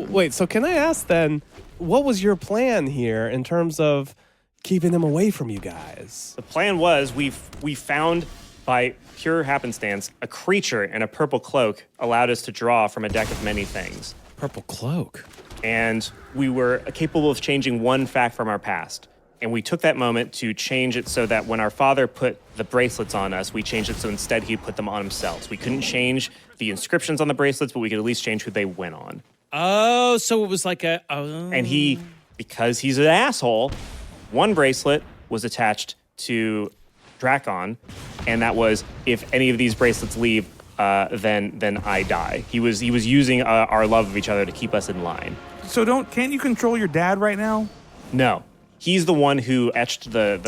Wait, so can I ask then, what was your plan here in terms of keeping him away from you guys? The plan was we found, by pure happenstance, a creature in a purple cloak allowed us to draw from a deck of many things. Purple cloak. And we were capable of changing one fact from our past. And we took that moment to change it so that when our father put the bracelets on us, we changed it so instead he put them on himself. We couldn't change the inscriptions on the bracelets, but we could at least change who they went on. Oh, so it was like a... Oh. And he, because he's an asshole, one bracelet was attached to Drakon, and that was, if any of these bracelets leave, then I die. He was using our love of each other to keep us in line. So can't you control your dad right now? No. He's the one who etched the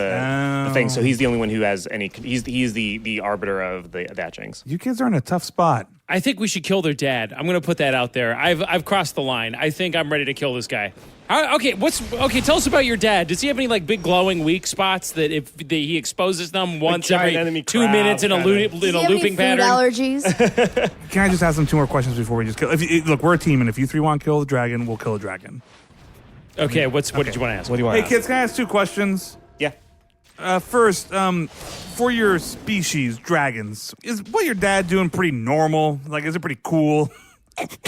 thing, so he's the only one who has any. He's the arbiter of the etchings. You kids are in a tough spot. I think we should kill their dad. I'm going to put that out there. I've crossed the line. I think I'm ready to kill this guy. Okay, tell us about your dad. Does he have any like big glowing weak spots that if he exposes them once every 2 minutes in a looping pattern? Allergies? Can I just ask them 2 more questions before we just kill? Look, we're a team, and if you 3 want to kill the dragon, we'll kill the dragon. Okay, what did you want to ask? What do you want? Hey, kids, can I ask 2 questions? Yeah. First, for your species, dragons, is what your dad doing pretty normal? Like, is it pretty cool?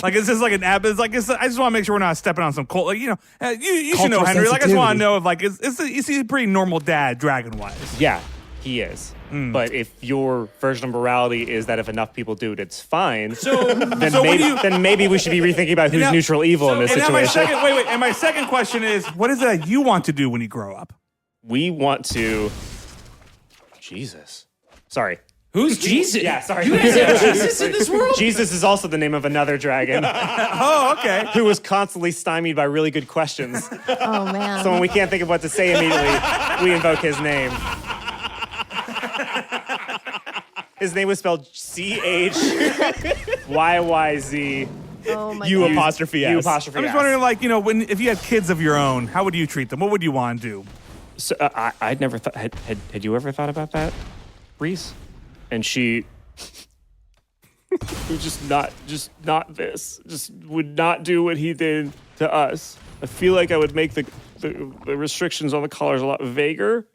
Like, is this like an app? I just want to make sure we're not stepping on some cult. Like, you should know, Cultural Henry. Like, I just want to sensitivity. know if, like, is he a pretty normal dad, dragon-wise? Yeah, he is. But if your version of morality is that if enough people do it, it's fine, then maybe we should be rethinking about who's neutral evil in this And now my situation. and my second question is, what is it that you want to do when you grow up? We want to... Jesus. Sorry. Who's Jesus? Yeah, sorry. You guys have Jesus in this world? Jesus is also the name of another dragon Oh, okay. who was constantly stymied by really good questions. Oh, man. So when we can't think of what to say immediately, we invoke his name. His name was spelled CHYYZ. Oh, my You God. apostrophe You S. apostrophe I'm just S. wondering, like, if you had kids of your own, how would you treat them? What would you want to do? So, I'd never thought. Had you ever thought about that, Reese? And she was just not this. Just would not do what he did to us. I feel like I would make the restrictions on the collars a lot vaguer,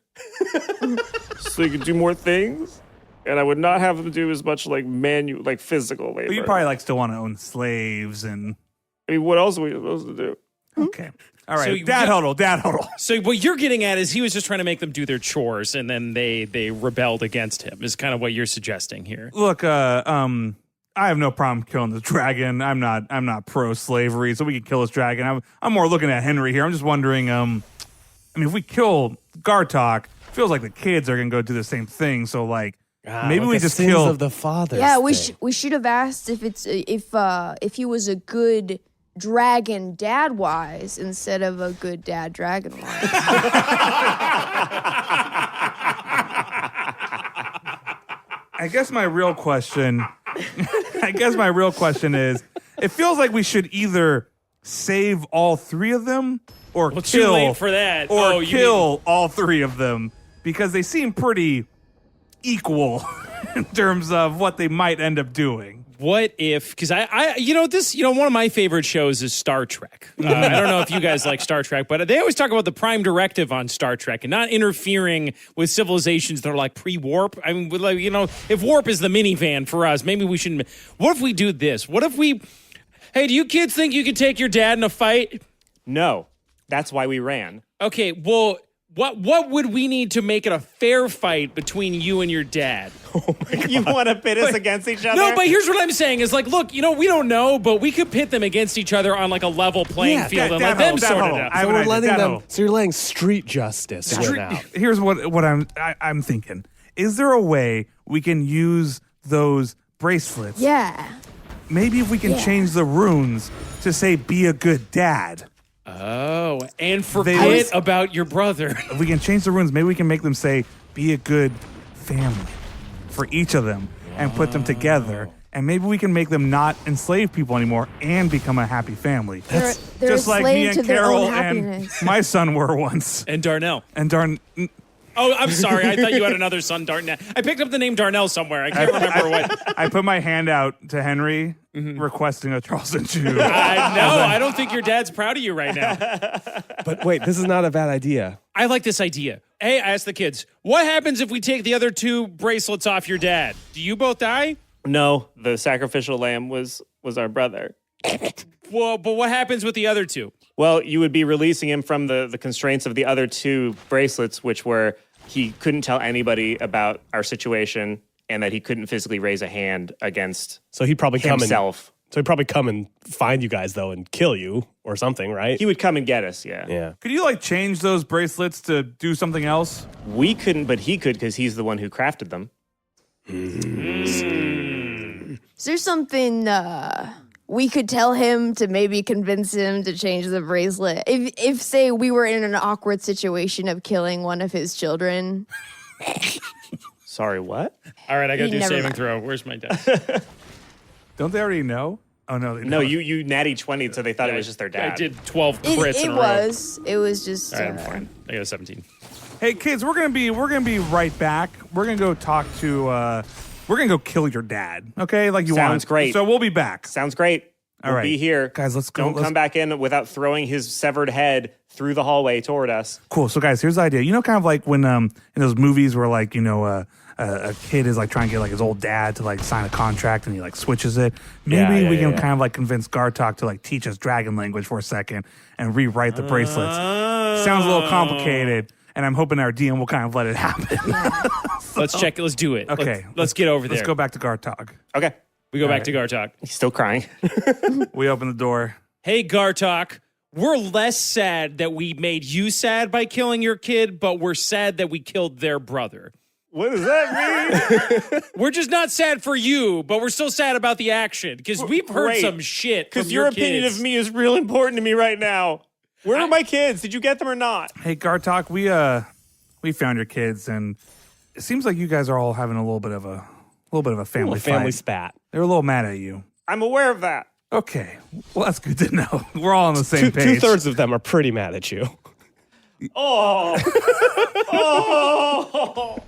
so you could do more things. And I would not have them do as much like physical labor. But you probably still want to own slaves and. I mean, what else are we supposed to do? Okay. All right. So Dad huddle. So what you're getting at is he was just trying to make them do their chores, and then they rebelled against him. Is kind of what you're suggesting here. Look, I have no problem killing the dragon. I'm not pro slavery, so we can kill this dragon. I'm more looking at Henry here. I'm just wondering. I mean, if we kill Gartok, it feels like the kids are gonna go do the same thing. So like. Maybe Like we the just sins kill of the father. Yeah, we should have asked if he was a good dragon dad wise instead of a good dad dragon wise. I guess my real question is, it feels like we should either save all 3 of them or Well, kill too late for that. or Oh, you kill all 3 of them because they seem pretty equal in terms of what they might end up doing. What if? Because one of my favorite shows is Star Trek. I don't know if you guys like Star Trek, but they always talk about the prime directive on Star Trek and not interfering with civilizations that are like pre-warp. I mean, if warp is the minivan for us, maybe we shouldn't. What if we do this? What if we? Hey, do you kids think you could take your dad in a fight? No, that's why we ran. Okay, well. What would we need to make it a fair fight between you and your dad? You want to pit us against each other? No, but here's what I'm saying is like, look, we don't know, but we could pit them against each other on like a level playing field and let them sort it out. I So have an we're letting idea. them. So you're letting street justice win out. Here's what I'm thinking. Is there a way we can use those bracelets? Yeah. Maybe if we can change the runes to say "Be a good dad." Oh, and forget about your brother. If we can change the runes, maybe we can make them say "Be a good family" for each of them and put them together. And maybe we can make them not enslave people anymore and become a happy family. They're Just like me enslaved to and their Carol own and happiness. my son were once. And Darnell. And darn, Oh, I'm sorry. I thought you had another son, Darnell. I picked up the name Darnell somewhere. I can't remember what. I put my hand out to Henry requesting a Charleston Chew. I don't think your dad's proud of you right now. But wait, this is not a bad idea. I like this idea. Hey, I asked the kids, what happens if we take the other 2 bracelets off your dad? Do you both die? No, the sacrificial lamb was our brother. Well, but what happens with the other two? Well, you would be releasing him from the constraints of the other 2 bracelets, which were he couldn't tell anybody about our situation and that he couldn't physically raise a hand against So he'd probably himself. So he'd probably come and find you guys, though, and kill you or something, right? He would come and get us, yeah. Yeah. Could you like change those bracelets to do something else? We couldn't, but he could because he's the one who crafted them. Is there something we could tell him to maybe convince him to change the bracelet? If say, we were in an awkward situation of killing one of his children. Sorry, what? All right, I got to do Never saving mind. throw. Where's my dice? Don't they already know? Oh no, they No, don't. you natty 20, so they thought it was just their dad. I did 12 crits It in a row. was. It was just. All right, I'm fine. I got a 17. Hey kids, we're gonna be right back. We're gonna go talk to. We're gonna go kill your dad. Okay, like you want. Sounds great. So we'll be back. Sounds great. All We'll right. be here. Guys, let's go. Don't come back in without throwing his severed head through the hallway toward us. Cool. So guys, here's the idea. You know, kind of like when in those movies where like a kid is like trying to get like his old dad to like sign a contract and he like switches it. Maybe we can kind of like convince Gartok to like teach us dragon language for a second and rewrite the bracelets. Sounds a little complicated, and I'm hoping our DM will kind of let it happen. Let's check it. Let's do it. Okay, Let's get over there. Let's go back to Gartok. Okay. We go back to Gartok. He's still crying. We open the door. Hey, Gartok. We're less sad that we made you sad by killing your kid, but we're sad that we killed their brother. What does that mean? We're just not sad for you, but we're still sad about the action because we've heard Great. some shit. Because Because your opinion of me is real important to me right now. Where are my kids? Did you get them or not? Hey, Gartok, we found your kids, and it seems like you guys are all having a little bit of a family Family fight. spat. They're a little mad at you. I'm aware of that. Okay, well that's good to know. We're all on the same page. 2/3 of them are pretty mad at you. Oh. Oh.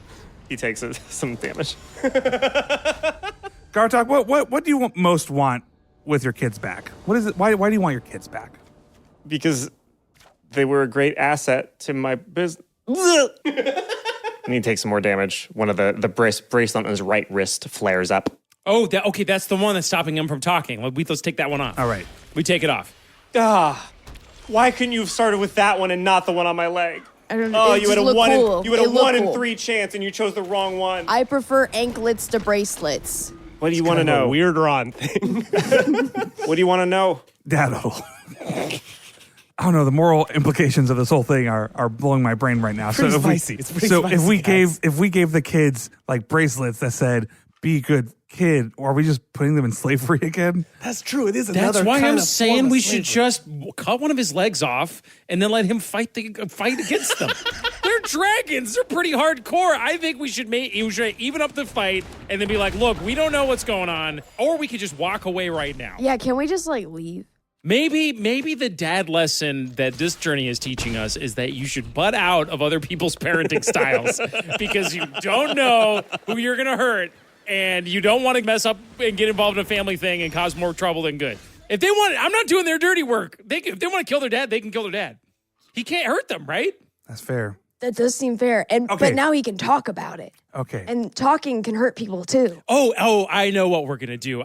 He takes some damage. Gartok, what do you most want with your kids back? What is it? Why do you want your kids back? Because they were a great asset to my business. And he takes some more damage. One of the bracelet on his right wrist flares up. Oh, okay, that's the one that's stopping him from talking. Let's take that one off. All right. We take it off. Why couldn't you have started with that one and not the one on my leg? I don't know. Oh, It you had just a looked one cool. in, you had a It looked 1 in cool. 3 chance and you chose the wrong one. I prefer anklets to bracelets. What do you want to Kind of a know? weird Ron thing. What do you want to know? Daddle. I don't know. The moral implications of this whole thing are blowing my brain right now. Pretty so if spicy. we, It's pretty so spicy, if we guys. gave the kids like bracelets that said "Be a good kid," are we just putting them in slavery again? That's true. It is That's another why kind I'm of saying form of we should slavery. just cut one of his legs off and then let him fight against them. They're dragons. They're pretty hardcore. I think we should even up the fight and then be like, look, we don't know what's going on. Or we could just walk away right now. Yeah, can we just like leave? Maybe the dad lesson that this journey is teaching us is that you should butt out of other people's parenting styles because you don't know who you're going to hurt and you don't want to mess up and get involved in a family thing and cause more trouble than good. If they want, I'm not doing their dirty work. If they want to kill their dad, they can kill their dad. He can't hurt them, right? That's fair. That does seem fair. Okay. But now he can talk about it. Okay. And talking can hurt people too. Oh, I know what we're going to do.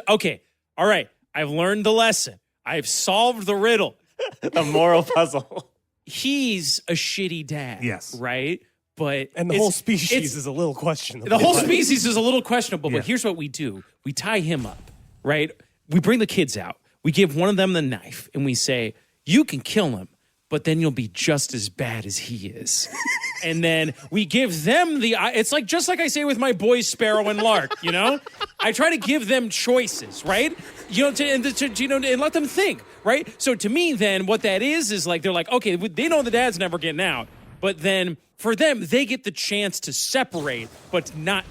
Okay. All right. I've learned the lesson. I've solved the riddle. The moral puzzle. He's a shitty dad. Yes. Right? But And the whole species is a little questionable. the whole species is a little questionable, Yeah. but here's what we do. We tie him up, right? We bring the kids out. We give one of them the knife and we say, you can kill him, but then you'll be just as bad as he is. And then we give them it's like, just like I say with my boys, Sparrow and Lark, you know? I try to give them choices, right? And let them think, right? So to me, then, what that is like, they're like, okay, they know the dad's never getting out. But then for them, they get the chance to separate, but not,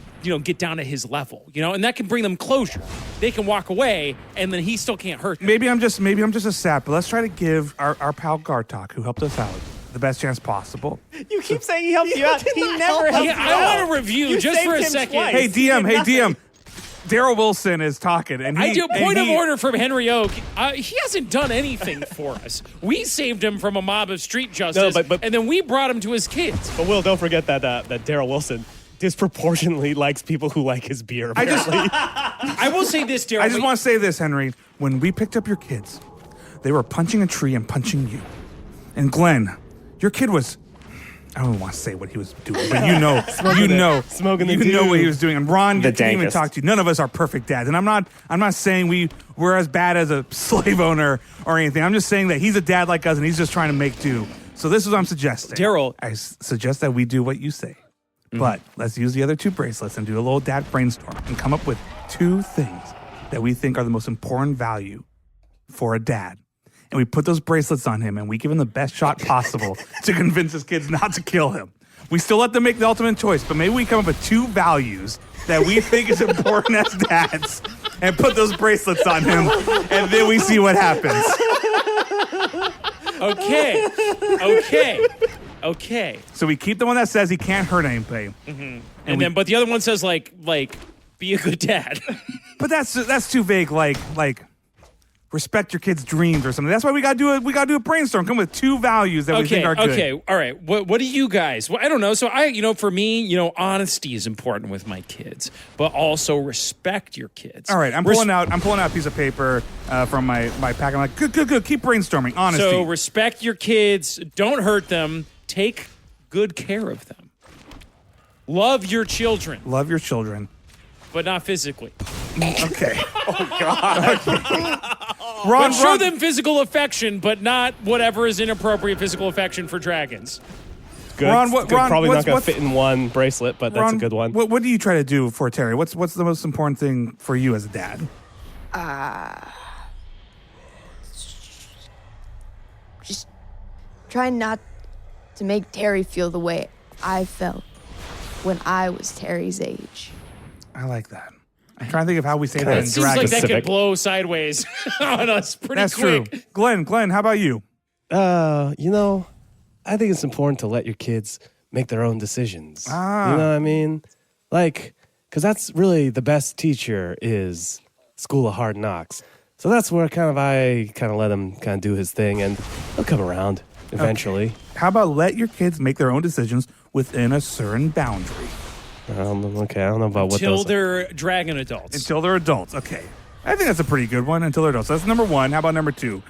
get down to his level, and that can bring them closure. They can walk away, and then he still can't hurt them. Maybe I'm just a sap, but let's try to give our pal Gartok, who helped us out, the best chance possible. You keep saying he helped you out. He never helped you out. I want to review You just for a saved him second. twice. Hey DM, He did nothing. Daryl Wilson is talking, and I do point of order from Henry Oak. He hasn't done anything for us. We saved him from a mob of street justice, but- and then we brought him to his kids. But Will, don't forget that Daryl Wilson disproportionately likes people who like his beer. Apparently. I will say this, Daryl. I just want to say this, Henry. When we picked up your kids, they were punching a tree and punching you. And Glenn, your kid was, I don't want to say what he was doing, but you know what he was doing. And Ron, The didn't even dankest. talk to you. None of us are perfect dads. And I'm not saying we're as bad as a slave owner or anything. I'm just saying that he's a dad like us and he's just trying to make do. So this is what I'm suggesting. Daryl. I suggest that we do what you say. But let's use the other 2 bracelets and do a little dad brainstorm and come up with 2 things that we think are the most important value for a dad. And we put those bracelets on him and we give him the best shot possible to convince his kids not to kill him. We still let them make the ultimate choice, but maybe we come up with 2 values that we think is important as dads and put those bracelets on him, and then we see what happens. Okay. So we keep the one that says he can't hurt anybody. But the other one says like be a good dad. But that's too vague. Like respect your kids' dreams or something. That's why we gotta do a brainstorm. Come with 2 values that we think are good. Okay, all right. What do you guys? Well, I don't know. So for me, honesty is important with my kids, but also respect your kids. All right, I'm pulling out a piece of paper from my pack. I'm like, good. Keep brainstorming. Honesty. So respect your kids. Don't hurt them. Take good care of them. Love your children, Love your children. but not physically. Okay. But show them physical affection, but not whatever is inappropriate physical affection for dragons. Good. Ron, It's Ron, probably what's- not going what's- to fit in one bracelet, but that's Ron, a good one. What do you try to do for Terry? What's the most important thing for you as a dad? Just try not to make Terry feel the way I felt when I was Terry's age. I like that. I'm trying to think of how we say that It in seems dragon. like that Specific. could blow sideways on us pretty That's quick. true. Glenn, how about you? I think it's important to let your kids make their own decisions. You know what I mean? Like, because that's really the best teacher is School of Hard Knocks. So that's where I let him kind of do his thing, and he'll come around eventually. How about let your kids make their own decisions within a certain boundary I don't know about what Till those. they're dragon adults. until they're adults? Okay. I think that's a pretty good one, until they're adults. So that's number 1. How about number 2?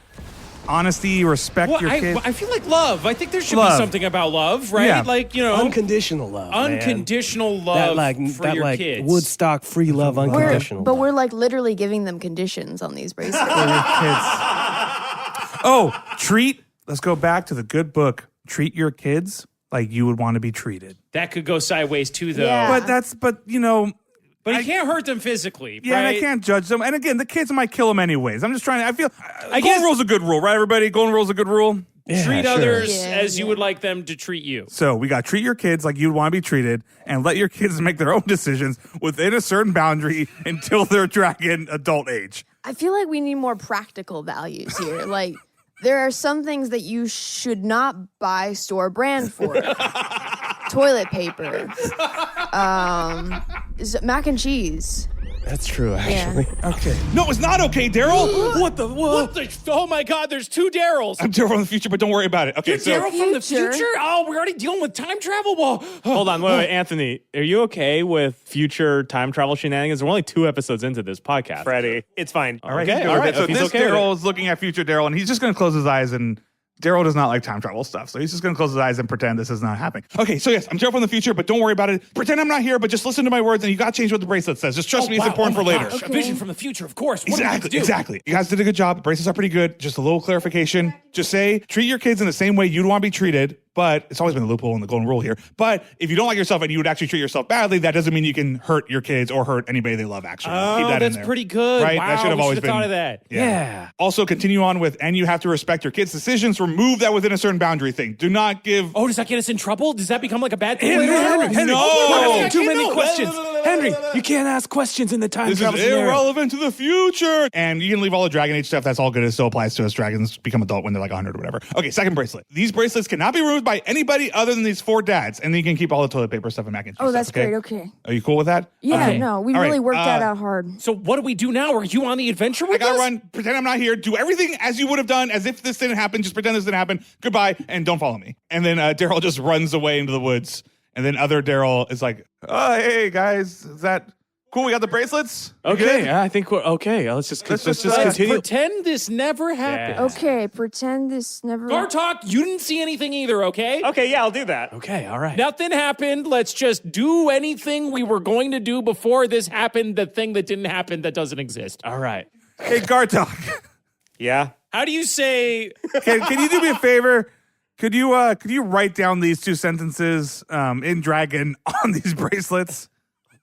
Honesty, respect Well, your kids. I feel like love. I think there should Love. be something about love, right? Yeah. Like, Unconditional love. man. unconditional love for your kids. Woodstock free love, unconditional. But love. we're like literally giving them conditions on these bracelets. For your kids. Oh, treat. Let's go back to the good book. Treat your kids like you would want to be treated. That could go sideways too, though. Yeah. But But you can't hurt them physically, yeah, and right? I can't judge them. And again, the kids might kill them anyways. I'm just trying to, I guess- golden rule's a good rule, right, everybody? Golden rule's a good rule. Yeah, Treat sure. others Yeah, as you yeah. would like them to treat you. So we got treat your kids like you'd want to be treated and let your kids make their own decisions within a certain boundary until they're dragon adult age. I feel like we need more practical values here. Like, there are some things that you should not buy store brand for. Toilet paper. Mac and cheese. That's true, actually. Okay. No, it's not okay, Daryl. What the? Oh my God! There's 2 Daryls. I'm Daryl from the future, but don't worry about it. Okay, Daryl from the Future. future? Oh, we're already dealing with time travel. Well, Hold on, wait, Anthony. Are you okay with future time travel shenanigans? We're only 2 episodes into this podcast. Freddie, it's fine. All right, Okay, he's good all with right. it. So If he's this okay with Daryl it. is looking at future Daryl, and he's just going to close his eyes, and Daryl does not like time travel stuff, so he's just going to close his eyes and pretend this is not happening. Okay, so yes, I'm Daryl from the future, but don't worry about it. Pretend I'm not here, but just listen to my words, and you got to change what the bracelet says. Just trust me, it's important for later. A vision from the future, of course. What do we have to do? Exactly. You guys did a good job. The bracelets are pretty good. Just a little clarification. Just say, treat your kids in the same way you'd want to be treated. But it's always been a loophole in the golden rule here. But if you don't like yourself and you would actually treat yourself badly, that doesn't mean you can hurt your kids or hurt anybody they love, actually. Keep that in that's there. pretty good. Right? Wow, that should have we always should've been. thought of that. Yeah. Also, continue on with, and you have to respect your kids' decisions. Remove that within a certain boundary thing. Do not give. Oh, does that get us in trouble? Does that become like a bad thing? Henry, later on? Henry, Henry, No. you're asking too I many know. questions. Henry, you can't ask questions in the time This is travel scenario. irrelevant to the future. And you can leave all the Dragon Age stuff. That's all good. It still applies to us. Dragons become adult when they're like 100 or whatever. Okay, second bracelet. These bracelets cannot be removed by anybody other than these 4 dads. And then you can keep all the toilet paper stuff and mac and cheese Oh, that's stuff, okay? great. Okay. Are you cool with that? Yeah, Okay. no, we All really right, worked that out hard. So what do we do now? Are you on the adventure I with gotta us? run. Pretend I'm not here. Do everything as you would have done, as if this didn't happen. Just pretend this didn't happen. Goodbye, and don't follow me. And then Daryl just runs away into the woods. And then other Daryl is like, "Oh, hey guys, is that Cool, we got the bracelets. You Okay, good? I think we're okay. Let's just Let's continue. Pretend this never happened. Okay, pretend this never. Gartok, you didn't see anything either, okay? Okay, yeah, I'll do that. Okay, all right. Nothing happened. Let's just do anything we were going to do before this happened, the thing that didn't happen that doesn't exist. All right. Hey, Gartok. Yeah. How do you say... Can you do me a favor? Could you write down these 2 sentences in Dragon on these bracelets?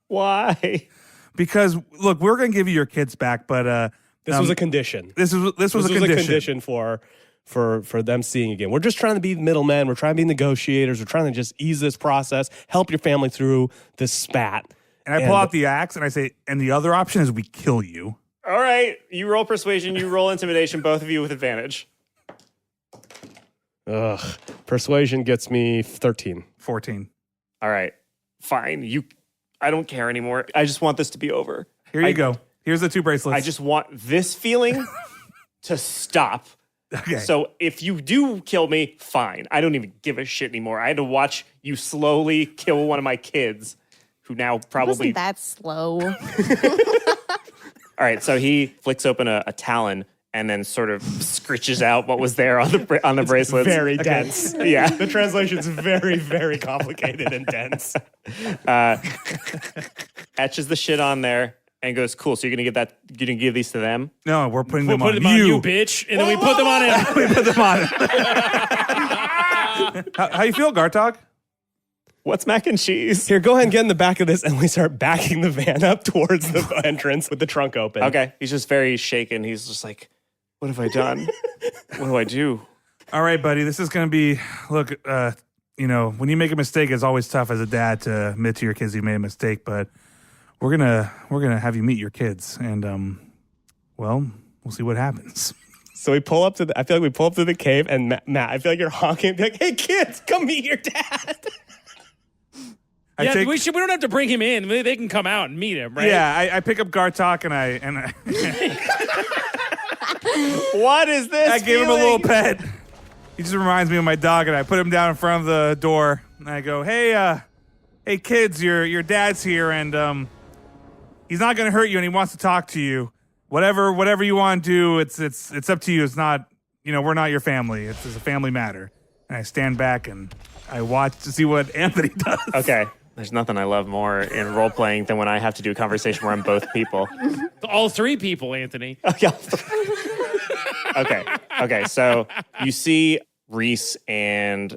Why? Because look, we're gonna give you your kids back, but This was a condition. This was a condition. for them seeing again. We're just trying to be middlemen. We're trying to be negotiators. We're trying to just ease this process, help your family through this spat. And I pull out the axe and I say, and the other option is we kill you. All right. You roll persuasion. You roll intimidation. Both of you with advantage. Ugh. Persuasion gets me 13. 14. All right. Fine. I don't care anymore. I just want this to be over. Here you go. Here's the 2 bracelets. I just want this feeling to stop. okay. So if you do kill me, fine. I don't even give a shit anymore. I had to watch you slowly kill one of my kids, who now probably... Wasn't that slow? All right, so he flicks open a talon and then sort of scritches out what was there on the bracelets. Very dense. Yeah. The translation's very, very complicated and dense. Etches the shit on there and goes, cool, so you're gonna give these to them? No, we're putting We'll them put on them on you. you, bitch, and then we put them on him. We put them on him. How you feel, Gartok? What's mac and cheese? Here, go ahead and get in the back of this, and we start backing the van up towards the entrance with the trunk open. Okay, he's just very shaken. He's just like, what have I done? What do I do? All right, buddy. This is gonna be. Look, when you make a mistake, it's always tough as a dad to admit to your kids you made a mistake. But we're gonna have you meet your kids, and we'll see what happens. So we pull up I feel like we pull up to the cave, and Matt, I feel like you're honking, be like, hey, kids, come meet your dad. We don't have to bring him in. They can come out and meet him, right? Yeah, I pick up Gartok and I What is this? I gave him a little pet. He just reminds me of my dog, and I put him down in front of the door. And I go, hey kids, your dad's here, and he's not gonna hurt you, and he wants to talk to you. Whatever you want to do, it's up to you. It's not, we're not your family. It's a family matter. And I stand back and I watch to see what Anthony does. Okay. There's nothing I love more in role playing than when I have to do a conversation where I'm both people. All 3 people, Anthony. Okay. So you see Reese and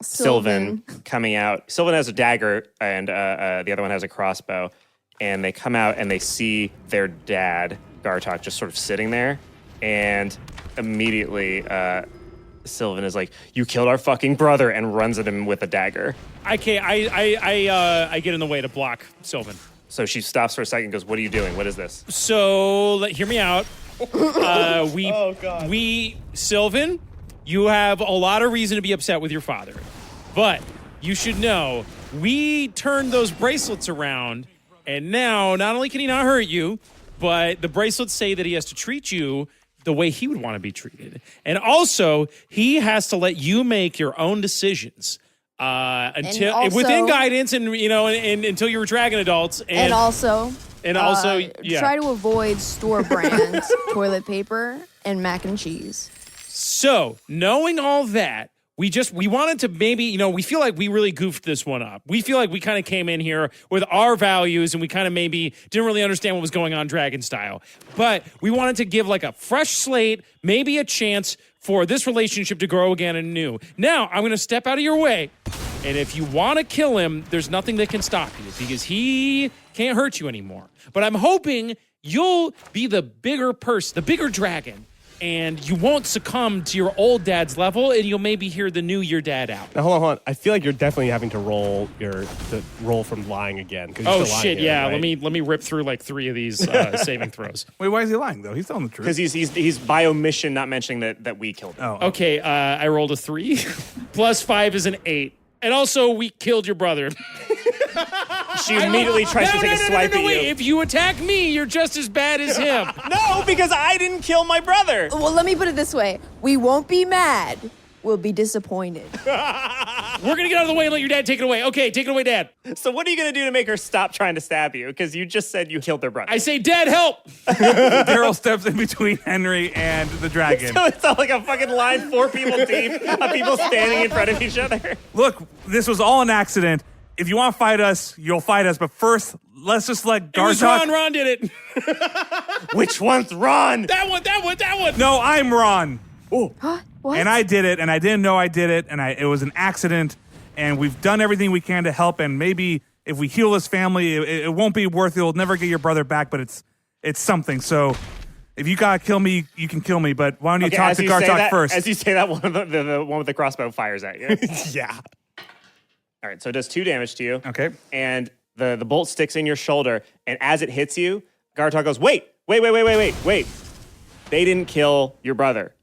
Sylvan coming out. Sylvan has a dagger, and the other one has a crossbow. And they come out and they see their dad, Gartok, just sort of sitting there. And immediately, Sylvan is like, "You killed our fucking brother," and runs at him with a dagger. I get in the way to block Sylvan. So she stops for a second and goes, "What are you doing? What is this?" So hear me out. Sylvan, you have a lot of reason to be upset with your father, but you should know we turned those bracelets around, and now not only can he not hurt you, but the bracelets say that he has to treat you the way he would want to be treated. And also, he has to let you make your own decisions within guidance and until you're dragon adults. And also, try to avoid store brand toilet paper and mac and cheese. So, knowing all that, we wanted to maybe, we feel like we really goofed this one up. We feel like we kind of came in here with our values and we kind of maybe didn't really understand what was going on dragon style. But we wanted to give like a fresh slate, maybe a chance for this relationship to grow again and new. Now, I'm going to step out of your way. And if you want to kill him, there's nothing that can stop you because he can't hurt you anymore. But I'm hoping you'll be the bigger person, the bigger dragon. And you won't succumb to your old dad's level, and you'll maybe hear the new your dad out. Now, hold on. I feel like you're definitely having to roll from lying again. Oh shit! Yeah, right? Let me rip through like 3 of these saving throws. Wait, why is he lying though? He's telling the truth. Because he's by omission not mentioning that we killed him. Oh. Okay, I rolled a 3. Plus 5 is an 8, and also we killed your brother. She immediately tries to take a swipe at you. Wait. If you attack me, you're just as bad as him. No, because I didn't kill my brother. Well, let me put it this way. We won't be mad, will be disappointed. We're going to get out of the way and let your dad take it away. Okay, take it away, Dad. So what are you going to do to make her stop trying to stab you? Because you just said you killed their brother. I say, Dad, help. Daryl steps in between Henry and the dragon. So it's all like a fucking line, 4 people deep, of people standing in front of each other. Look, this was all an accident. If you want to fight us, you'll fight us. But first, let's just let It was Gartok. Ron. Ron did it. Which one's Ron? That one. No, I'm Ron. Huh? What? And I did it, and I didn't know I did it, and it was an accident. And we've done everything we can to help. And maybe if we heal this family, it won't be worth it. You'll never get your brother back, but it's something. So if you gotta kill me, you can kill me. But why don't you talk to Gartok first? As you say that, one of the one with the crossbow fires at you. Yeah. All right, so it does 2 damage to you. Okay. And the bolt sticks in your shoulder, and as it hits you, Gartok goes, wait. They didn't kill your brother.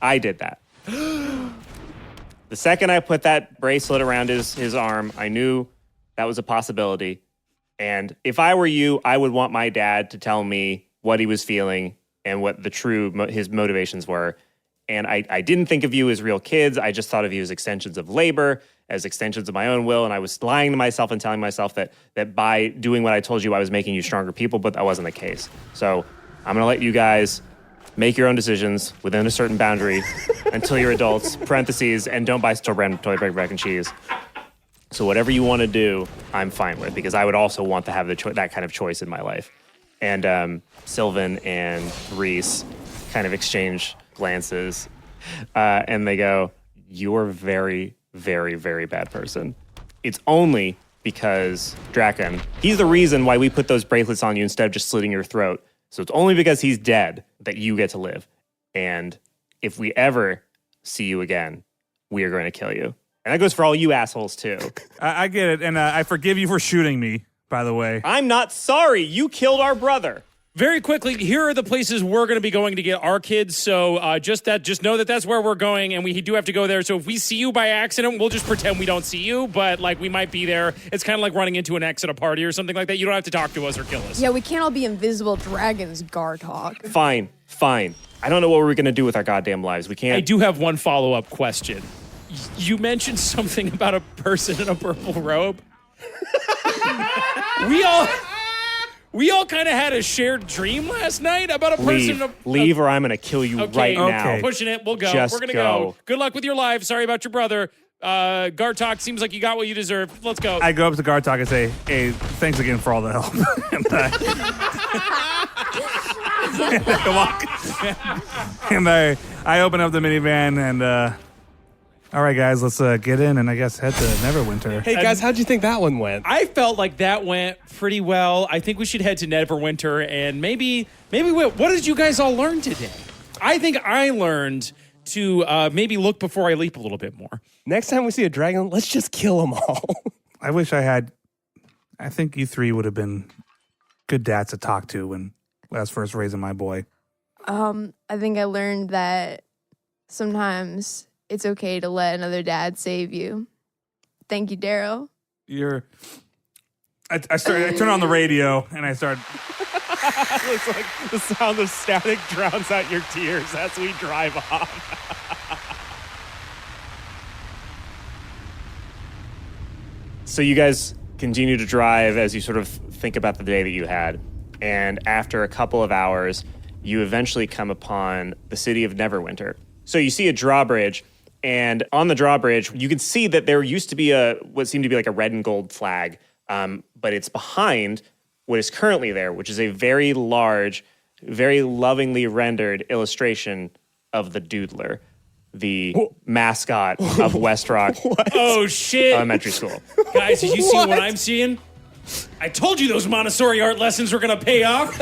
I did that. The second I put that bracelet around his arm, I knew that was a possibility. And if I were you, I would want my dad to tell me what he was feeling and what his motivations were. And I didn't think of you as real kids. I just thought of you as extensions of labor, as extensions of my own will. And I was lying to myself and telling myself that by doing what I told you, I was making you stronger people, but that wasn't the case. So I'm going to let you guys make your own decisions within a certain boundary until you're adults, parentheses, and don't buy store brand toilet paper, mac and cheese. So whatever you want to do, I'm fine with, because I would also want to have that kind of choice in my life. And Sylvan and Reese kind of exchange glances, and they go, "You're a very, very, very bad person. It's only because Draken, he's the reason why we put those bracelets on you instead of just slitting your throat. So it's only because he's dead that you get to live. And if we ever see you again, we are going to kill you." And that goes for all you assholes, too. I get it, and I forgive you for shooting me, by the way. I'm not sorry. You killed our brother. Very quickly, here are the places we're going to be going to get our kids. So just know that that's where we're going, and we do have to go there. So if we see you by accident, we'll just pretend we don't see you, but like we might be there. It's kind of like running into an ex at a party or something like that. You don't have to talk to us or kill us. Yeah, we can't all be invisible dragons, Gartok. Fine. I don't know what we're going to do with our goddamn lives. We can't. I do have one follow-up question. You mentioned something about a person in a purple robe. We all kind of had a shared dream last night about a person. Leave, or I'm going to kill you right now. Okay. Pushing it. We'll go. Just We're going to go. go. Good luck with your life. Sorry about your brother. Gartok, seems like you got what you deserved. Let's go. I go up to Gartok and say, "Hey, thanks again for all the help." and I open up the minivan and, all right, guys, let's get in and I guess head to Neverwinter. Hey, guys, how'd you think that one went? I felt like that went pretty well. I think we should head to Neverwinter and maybe what did you guys all learn today? I think I learned to maybe look before I leap a little bit more. Next time we see a dragon, let's just kill them all. I think you 3 would have been good dads to talk to when I was first raising my boy. I think I learned that sometimes it's okay to let another dad save you. Thank you, Daryl. I turn on the radio and I start. Looks like the sound of static drowns out your tears as we drive off. So you guys continue to drive as you sort of think about the day that you had. And after a couple of hours, you eventually come upon the city of Neverwinter. So you see a drawbridge, and on the drawbridge, you can see that there used to be what seemed to be like a red and gold flag, but it's behind what is currently there, which is a very large, very lovingly rendered illustration of the Doodler, the mascot of West Rock Oh, shit. Elementary School. Guys, did you see what I'm seeing? I told you those Montessori art lessons were going to pay off.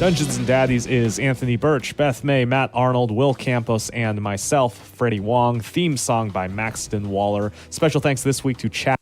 Dungeons and Daddies is Anthony Birch, Beth May, Matt Arnold, Will Campos, and myself, Freddie Wong. Theme song by Maxton Waller. Special thanks this week to Chad